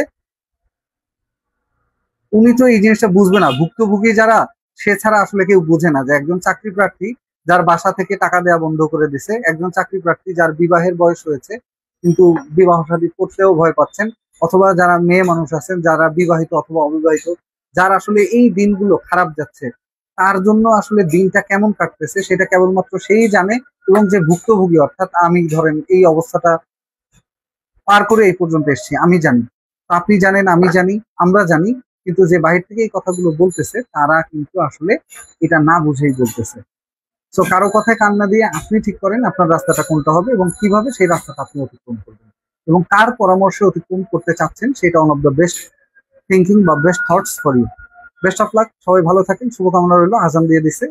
S1: উনি তো এই জিনিসটা বুঝবে না, ভুক্তভোগী যারা সে ছাড়া আসলে কেউ বুঝে না যে একজন চাকরি প্রার্থী যার বাসা থেকে টাকা দেওয়া বন্ধ করে দিছে, একজন চাকরি প্রার্থী যার বিবাহের বয়স হয়েছে কিন্তু বিবাহ শাদী করতেও ভয় পাচ্ছেন, অথবা যারা মেয়ে মানুষ আছেন যারা বিবাহিত অথবা অবিবাহিত, যার আসলে এই দিনগুলো খারাপ যাচ্ছে, তার জন্য আসলে দিনটা কেমন কাটতেছে সেটা কেবলমাত্র সেই জানে। এবং যে ভুক্তভোগী, অর্থাৎ আমি ধরেন এই অবস্থাটা পার করে এই পর্যন্ত এসেছি, আমি জানি, আপনি জানেন, আমি জানি, আমরা জানি, কিন্তু যে বাহির থেকে এই কথাগুলো বলতেছে তারা কিন্তু আসলে এটা না বুঝেই বলতেছে। তো কারো কথায় কান না দিয়ে আপনি ঠিক করেন আপনার রাস্তাটা কোনটা হবে এবং কিভাবে সেই রাস্তাটা আপনি অতিক্রম করবেন এবং কার পরামর্শে অতিক্রম করতে চাচ্ছেন সেটা one of the best thinking বা best thoughts for you. Best of luck, সবাই ভালো থাকেন, শুভকামনা রইল। আজান দিয়ে দিছে,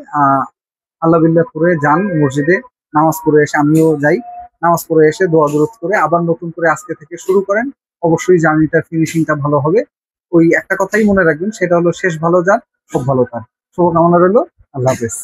S1: আল্লাহ বিল্লাহ করে যান মসজিদে, নামাজ পড়ে এসে আমিও যাই, নামাজ পড়ে এসে দোয়া দুরূদ করে আবার নতুন করে আজকে থেকে শুরু করেন। অবশ্যই জার্নিটার ফিনিশিংটা ভালো হবে। ওই একটা কথাই মনে রাখবেন, সেটা হলো শেষ ভালো যান, সব ভালো তার। শুভকামনা রইল। আল্লাহ হাফেজ।